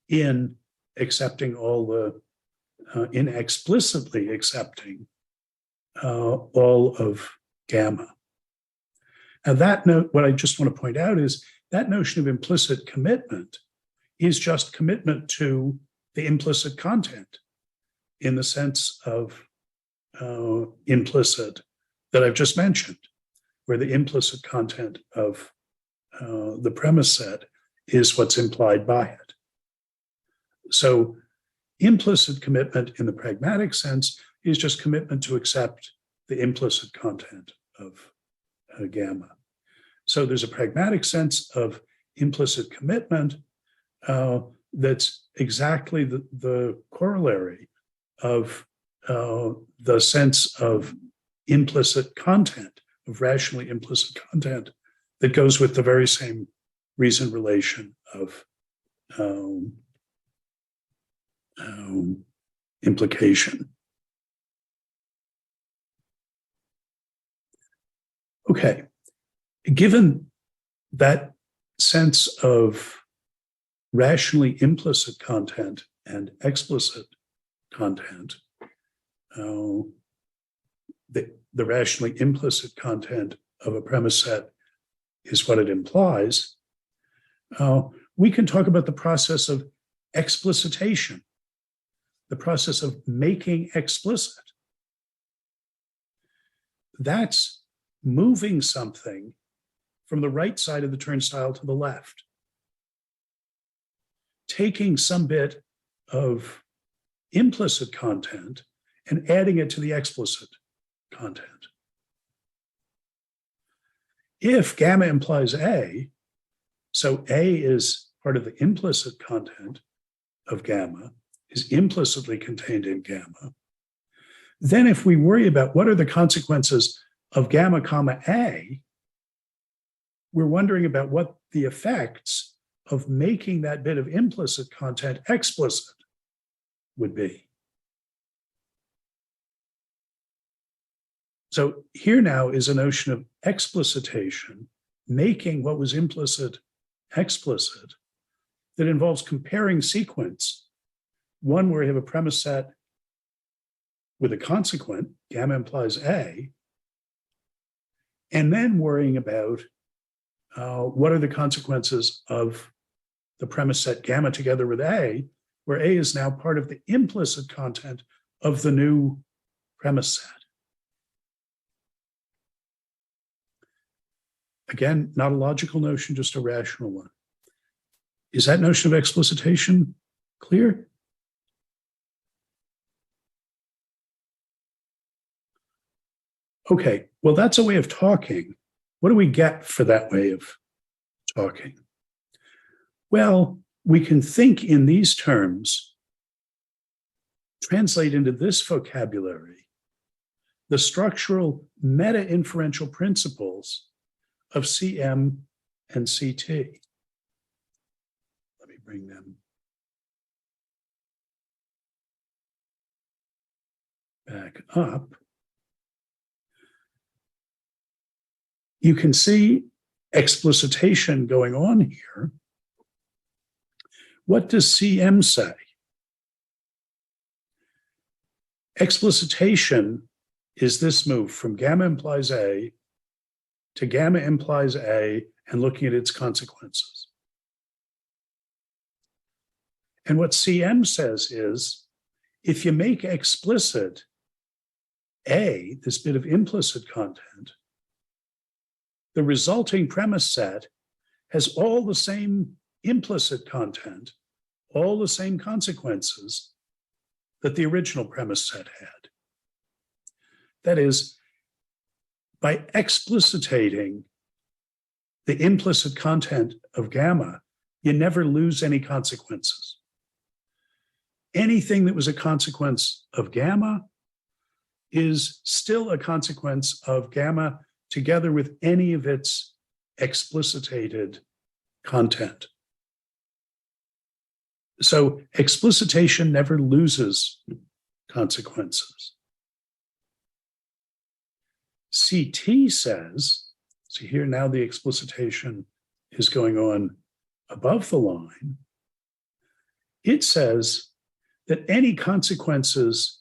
in accepting all the, in explicitly accepting all of gamma. And that note, what I just want to point out is that notion of implicit commitment is just commitment to the implicit content in the sense of implicit that I've just mentioned, where the implicit content of the premise set is what's implied by it. So implicit commitment in the pragmatic sense is just commitment to accept the implicit content of gamma. So there's a pragmatic sense of implicit commitment that's exactly the corollary of the sense of implicit content, of rationally implicit content that goes with the very same reason relation of implication. Okay, given that sense of rationally implicit content and explicit content, the rationally implicit content of a premise set is what it implies, we can talk about the process of explicitation, the process of making explicit. That's moving something from the right side of the turnstile to the left, taking some bit of implicit content and adding it to the explicit content. If gamma implies A, so A is part of the implicit content of gamma, is implicitly contained in gamma, Then if we worry about what are the consequences of gamma comma A, we're wondering about what the effects of making that bit of implicit content explicit would be. So here now is a notion of explicitation, making what was implicit explicit, that involves comparing sequence, one where you have a premise set with a consequent, gamma implies A, and then worrying about what are the consequences of the premise set gamma together with A, where A is now part of the implicit content of the new premise set. Again, not a logical notion, just a rational one. Is that notion of explicitation clear? Okay, well, that's a way of talking. What do we get for that way of talking? Well, we can think in these terms, translate into this vocabulary, the structural meta-inferential principles of CM and CT. Let me bring them back up. You can see explicitation going on here. What does CM say? Explicitation is this move from gamma implies A to gamma implies A and looking at its consequences. And what CM says is, if you make explicit A, this bit of implicit content, the resulting premise set has all the same implicit content, all the same consequences that the original premise set had. That is, by explicitating the implicit content of gamma, you never lose any consequences. Anything that was a consequence of gamma is still a consequence of gamma together with any of its explicitated content. So explicitation never loses consequences. CT says, so here now the explicitation is going on above the line. It says that any consequences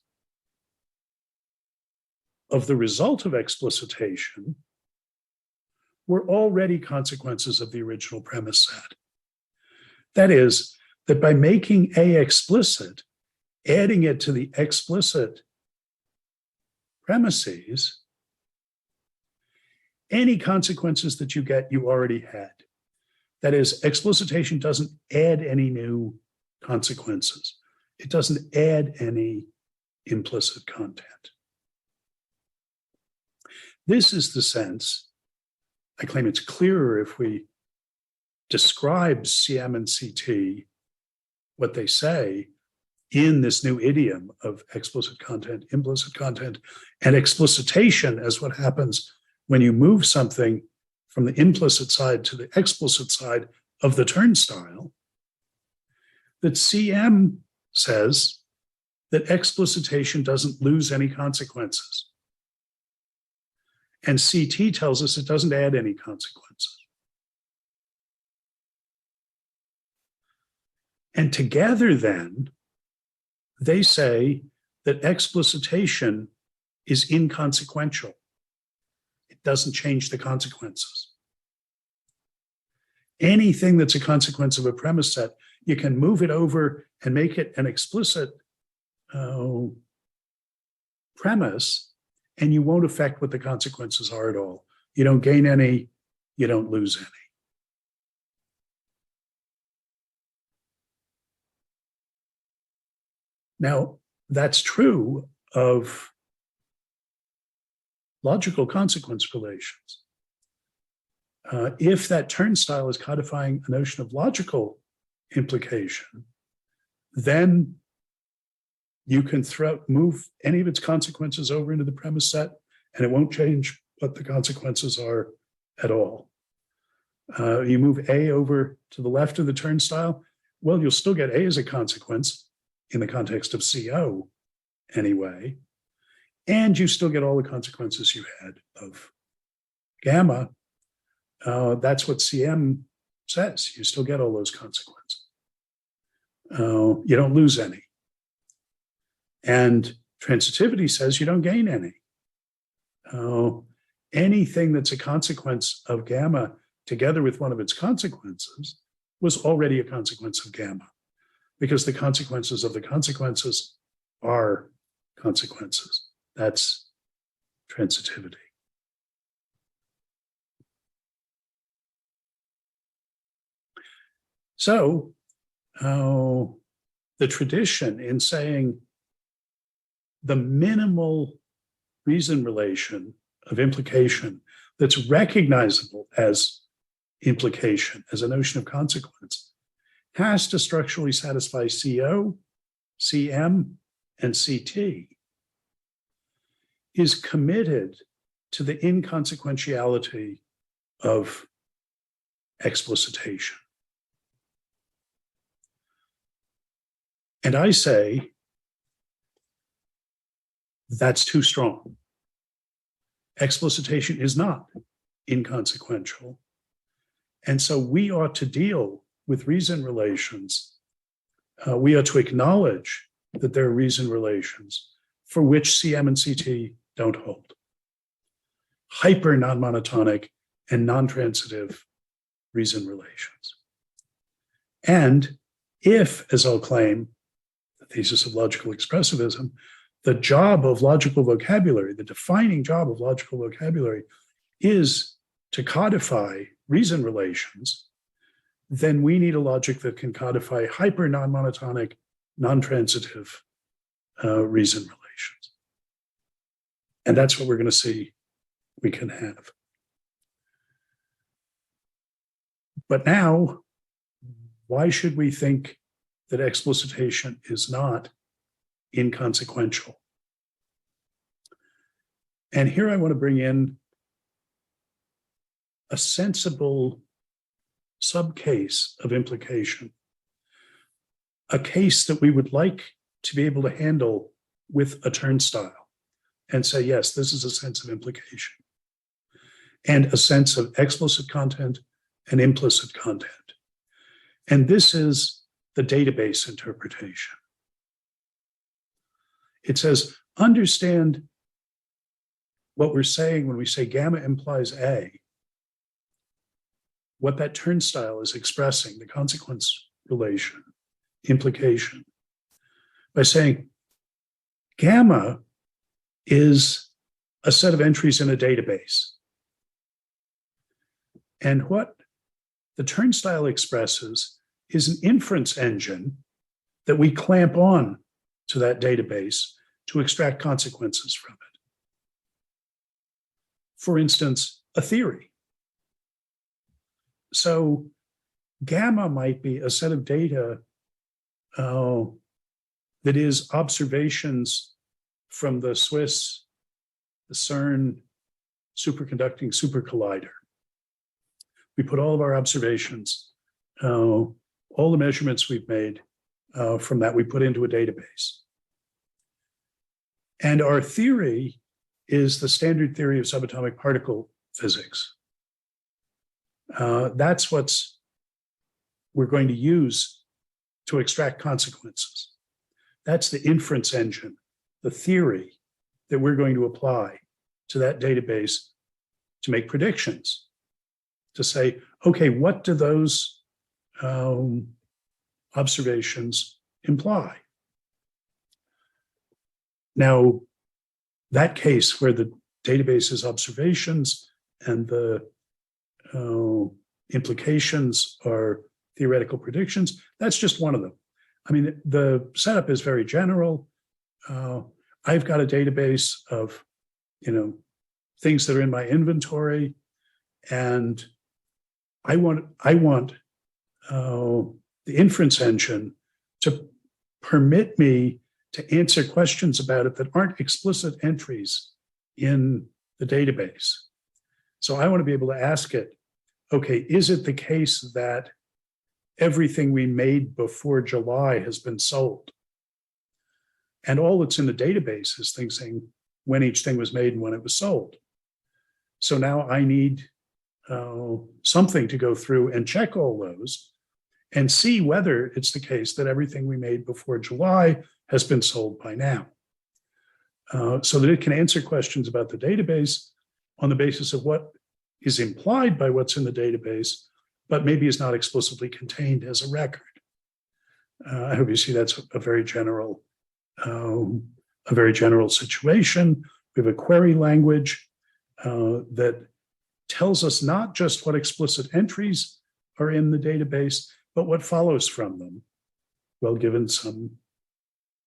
of the result of explicitation were already consequences of the original premise set. That is, that by making A explicit, adding it to the explicit premises, any consequences that you get, you already had. That is, explicitation doesn't add any new consequences. It doesn't add any implicit content. This is the sense, I claim it's clearer if we describe CM and CT, what they say in this new idiom of explicit content, implicit content, and explicitation as what happens when you move something from the implicit side to the explicit side of the turnstile, that CM says that explicitation doesn't lose any consequences. And CT tells us it doesn't add any consequences. And together then, they say that explicitation is inconsequential. It doesn't change the consequences. Anything that's a consequence of a premise set, you can move it over and make it an explicit premise, and you won't affect what the consequences are at all. You don't gain any, you don't lose any. Now, that's true of logical consequence relations. If that turnstile is codifying a notion of logical implication, then you can move any of its consequences over into the premise set, and it won't change what the consequences are at all. You move A over to the left of the turnstile, well, you'll still get A as a consequence in the context of CO anyway, and you still get all the consequences you had of gamma. That's what CM says. You still get all those consequences. You don't lose any. And transitivity says you don't gain any. Anything that's a consequence of gamma together with one of its consequences was already a consequence of gamma, because the consequences of the consequences are consequences. That's transitivity. So the tradition in saying the minimal reason relation of implication that's recognizable as implication, as a notion of consequence, has to structurally satisfy CO, CM, and CT, is committed to the inconsequentiality of explicitation. And I say that's too strong. Explicitation is not inconsequential. And so we ought to deal with reason relations. We ought to acknowledge that there are reason relations for which CM and CT don't hold. Hyper non-monotonic and non-transitive reason relations. And if, as I'll claim, the thesis of logical expressivism, the job of logical vocabulary, the defining job of logical vocabulary is to codify reason relations, then we need a logic that can codify hyper non-monotonic, non-transitive reason relations. And that's what we're going to see we can have. But now, why should we think that explicitation is not inconsequential? And here I want to bring in a sensible subcase of implication, a case that we would like to be able to handle with a turnstile and say, yes, this is a sense of implication and a sense of explicit content and implicit content. And this is the database interpretation. It says, understand what we're saying when we say gamma implies A, what that turnstile is expressing, the consequence relation, implication, by saying gamma is a set of entries in a database. And what the turnstile expresses is an inference engine that we clamp on to that database to extract consequences from it. For instance, a theory. So gamma might be a set of data that is observations from the CERN superconducting supercollider. We put all of our observations, all the measurements we've made from that, we put into a database. And our theory is the standard theory of subatomic particle physics. That's we're going to use to extract consequences. That's the inference engine, the theory that we're going to apply to that database to make predictions, to say, okay, what do those observations imply? Now, that case where the database is observations and the implications are theoretical predictions, that's just one of them. I mean, the setup is very general. I've got a database of, things that are in my inventory, and I want the inference engine to permit me to answer questions about it that aren't explicit entries in the database. So I want to be able to ask it, okay, is it the case that everything we made before July has been sold? And all that's in the database is things saying when each thing was made and when it was sold. So now I need something to go through and check all those and see whether it's the case that everything we made before July has been sold by now. So that it can answer questions about the database on the basis of what is implied by what's in the database, but maybe is not explicitly contained as a record. I hope you see that's a very general situation. We have a query language that tells us not just what explicit entries are in the database, but what follows from them. Well, given some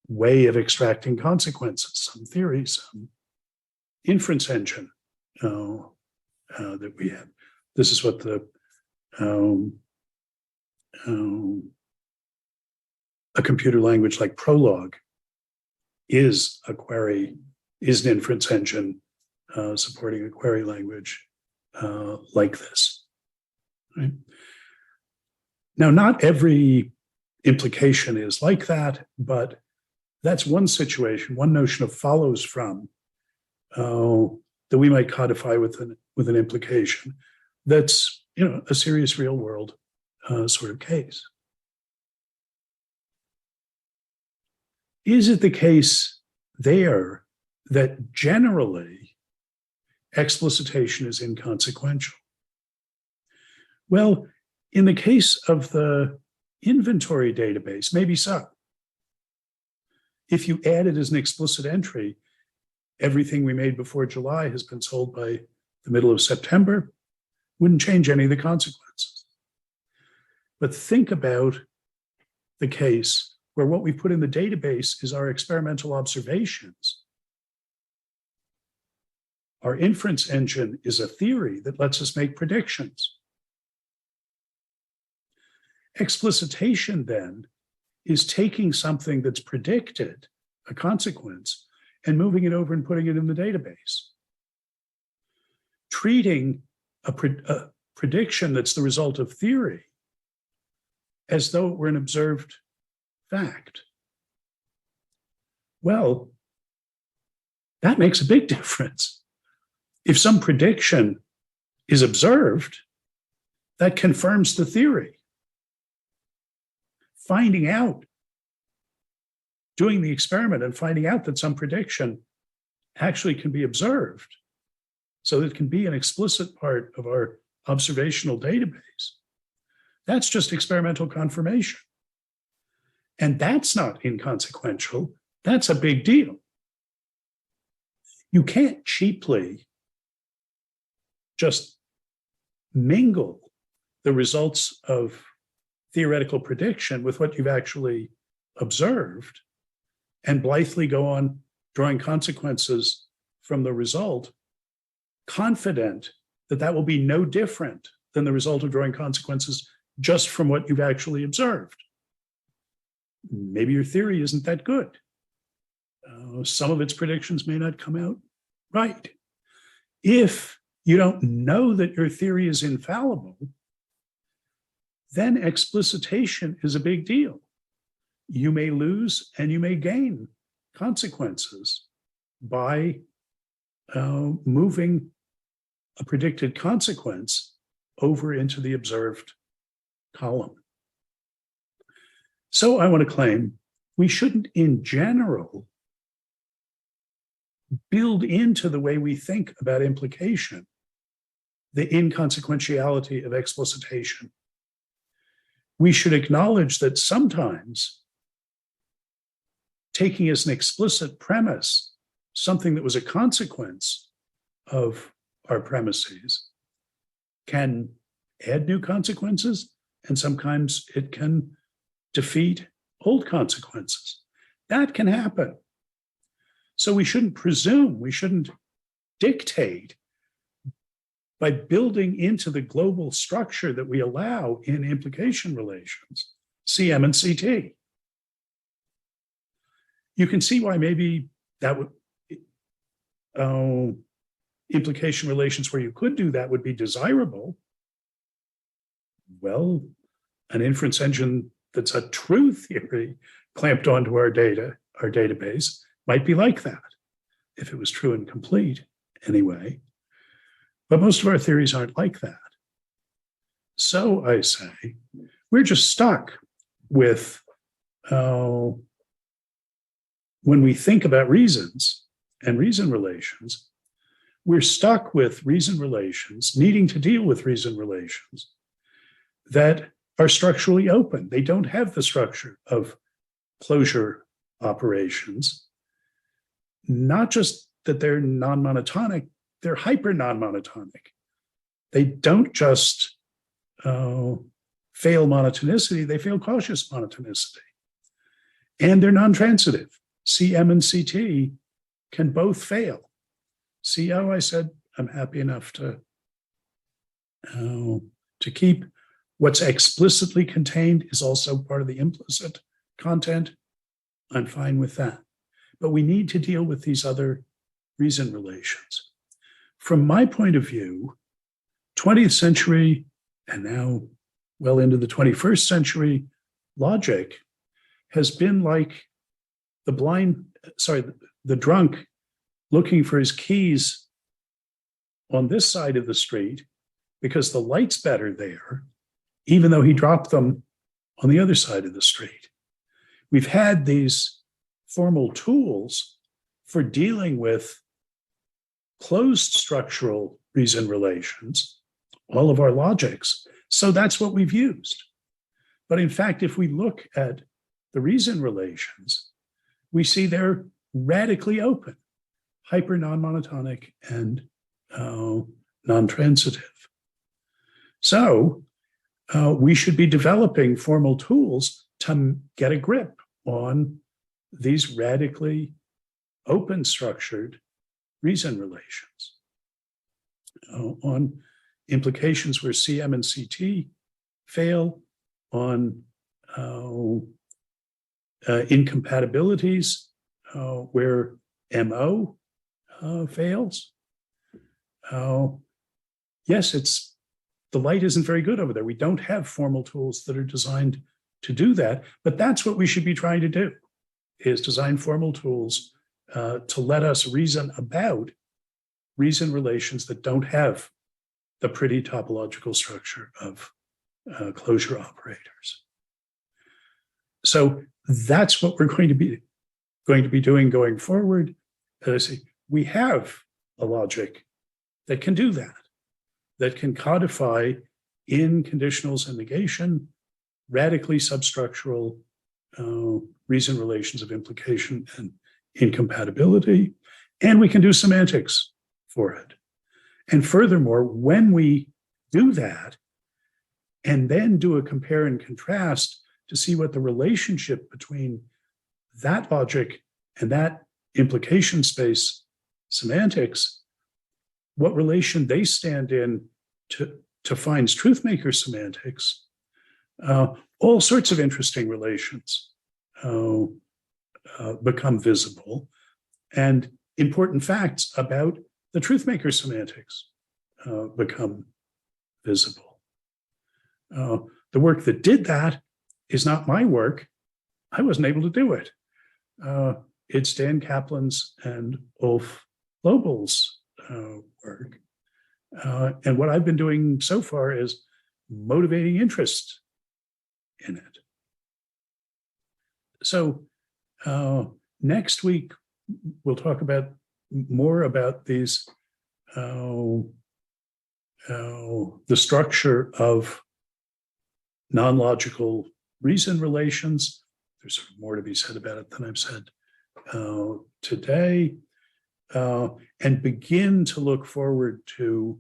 way of extracting consequences, some theory, some inference engine that we have. This is what the a computer language like Prolog is a query, is an inference engine supporting a query language like this. Right? Now, not every implication is like that, but that's one situation, one notion of follows from that we might codify with an implication that's, you know, a serious real world sort of case. Is it the case there that generally explicitation is inconsequential? Well, in the case of the inventory database, maybe so. If you added as an explicit entry, everything we made before July has been sold by the middle of September, wouldn't change any of the consequences. But think about the case where what we put in the database is our experimental observations. Our inference engine is a theory that lets us make predictions. Explicitation then is taking something that's predicted, a consequence, and moving it over and putting it in the database. Treating a prediction that's the result of theory as though it were an observed fact. Well, that makes a big difference. If some prediction is observed, that confirms the theory. Finding out, doing the experiment and finding out that some prediction actually can be observed, so that it can be an explicit part of our observational database. That's just experimental confirmation. And that's not inconsequential. That's a big deal. You can't cheaply just mingle the results of theoretical prediction with what you've actually observed and blithely go on drawing consequences from the result, confident that that will be no different than the result of drawing consequences just from what you've actually observed. Maybe your theory isn't that good. Some of its predictions may not come out right. If you don't know that your theory is infallible, then explicitation is a big deal. You may lose and you may gain consequences by moving a predicted consequence over into the observed column. So I want to claim we shouldn't, in general, build into the way we think about implication the inconsequentiality of explicitation. We should acknowledge that sometimes taking as an explicit premise something that was a consequence of our premises can add new consequences, and sometimes it can defeat old consequences. That can happen. So we shouldn't presume, we shouldn't dictate by building into the global structure that we allow in implication relations, CM and CT. you can see why maybe that would implication relations where you could do that would be desirable. Well, an inference engine that's a true theory clamped onto our data, our database, might be like that if it was true and complete anyway. But most of our theories aren't like that. So I say, we're just stuck with when we think about reasons and reason relations, we're stuck with reason relations, needing to deal with reason relations that are structurally open. They don't have the structure of closure operations. Not just that they're non-monotonic, they're hyper non-monotonic. They don't just fail monotonicity, they fail cautious monotonicity. And they're non-transitive. CM and CT can both fail. CO, I said, I'm happy enough to keep. What's explicitly contained is also part of the implicit content. I'm fine with that. But we need to deal with these other reason relations. From my point of view, 20th century and now well into the 21st century, logic has been like the drunk looking for his keys on this side of the street because the light's better there, even though he dropped them on the other side of the street. We've had these formal tools for dealing with closed structural reason relations, all of our logics. So that's what we've used. But in fact, if we look at the reason relations, we see they're radically open, hyper non-monotonic and non-transitive. So we should be developing formal tools to get a grip on these radically open structured reason relations, on implications where CM and CT fail, on incompatibilities where MO fails. Yes, the light isn't very good over there. We don't have formal tools that are designed to do that, but that's what we should be trying to do, is design formal tools to let us reason about reason relations that don't have the pretty topological structure of closure operators. So that's what we're going to be doing going forward. As I say, we have a logic that can do that can codify in conditionals and negation radically substructural reason relations of implication and incompatibility, and we can do semantics for it. And furthermore, when we do that and then do a compare and contrast to see what the relationship between that logic and that implication space semantics, what relation they stand in to Fine's truthmaker semantics, all sorts of interesting relations become visible, and important facts about the truthmaker semantics become visible. The work that did that is not my work. I wasn't able to do it. It's Dan Kaplan's and Ulf Lobel's work. And what I've been doing so far is motivating interest in it. So next week, we'll talk more about these, the structure of non-logical reason relations. There's sort of more to be said about it than I've said today, and begin to look forward to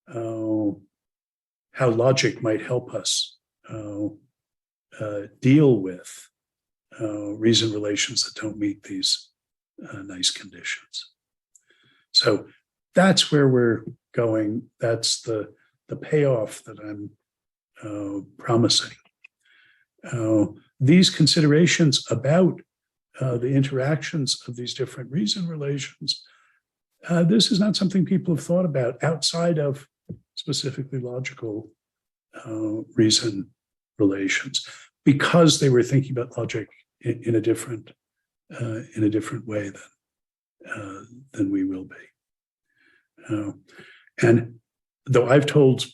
how logic might help us deal with reason relations that don't meet these nice conditions. So that's where we're going. That's the payoff that I'm promising. These considerations about the interactions of these different reason relations, this is not something people have thought about outside of specifically logical reason relations, because they were thinking about logic in a different way than we will be. And though I've told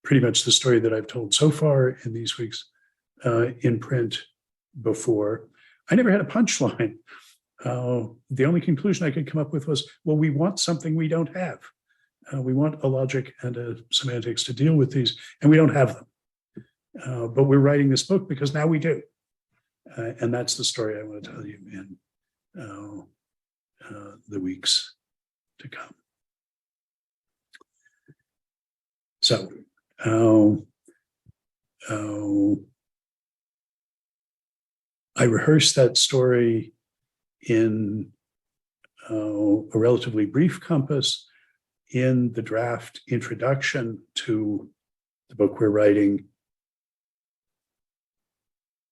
pretty much the story that I've told so far in these weeks in print before, I never had a punchline. The only conclusion I could come up with was, well, we want something we don't have. We want a logic and a semantics to deal with these, and we don't have them. But we're writing this book because now we do. And that's the story I want to tell you in the weeks to come. So, I rehearsed that story in a relatively brief compass in the draft introduction to the book we're writing,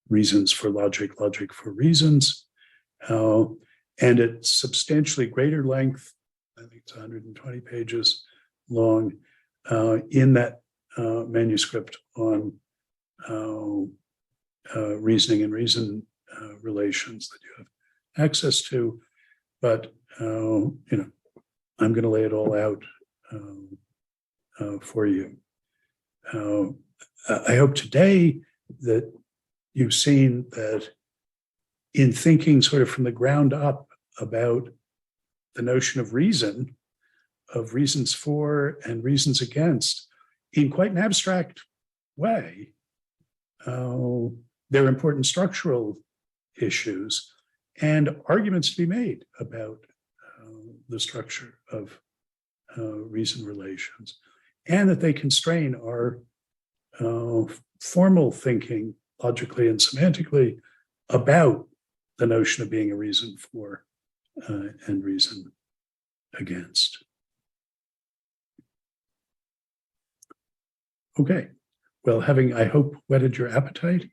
Reasons for Logic, Logic for Reasons, and at substantially greater length, I think it's 120 pages long, in that manuscript on reasoning and reason relations that you have access to. But I'm going to lay it all out for you. I hope today that you've seen that in thinking sort of from the ground up about the notion of reason, of reasons for and reasons against, in quite an abstract way, there are important structural issues and arguments to be made about the structure of reason relations, and that they constrain our formal thinking logically and semantically about the notion of being a reason for and reason against. Okay, well, having, I hope, whetted your appetite,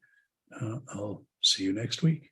I'll see you next week.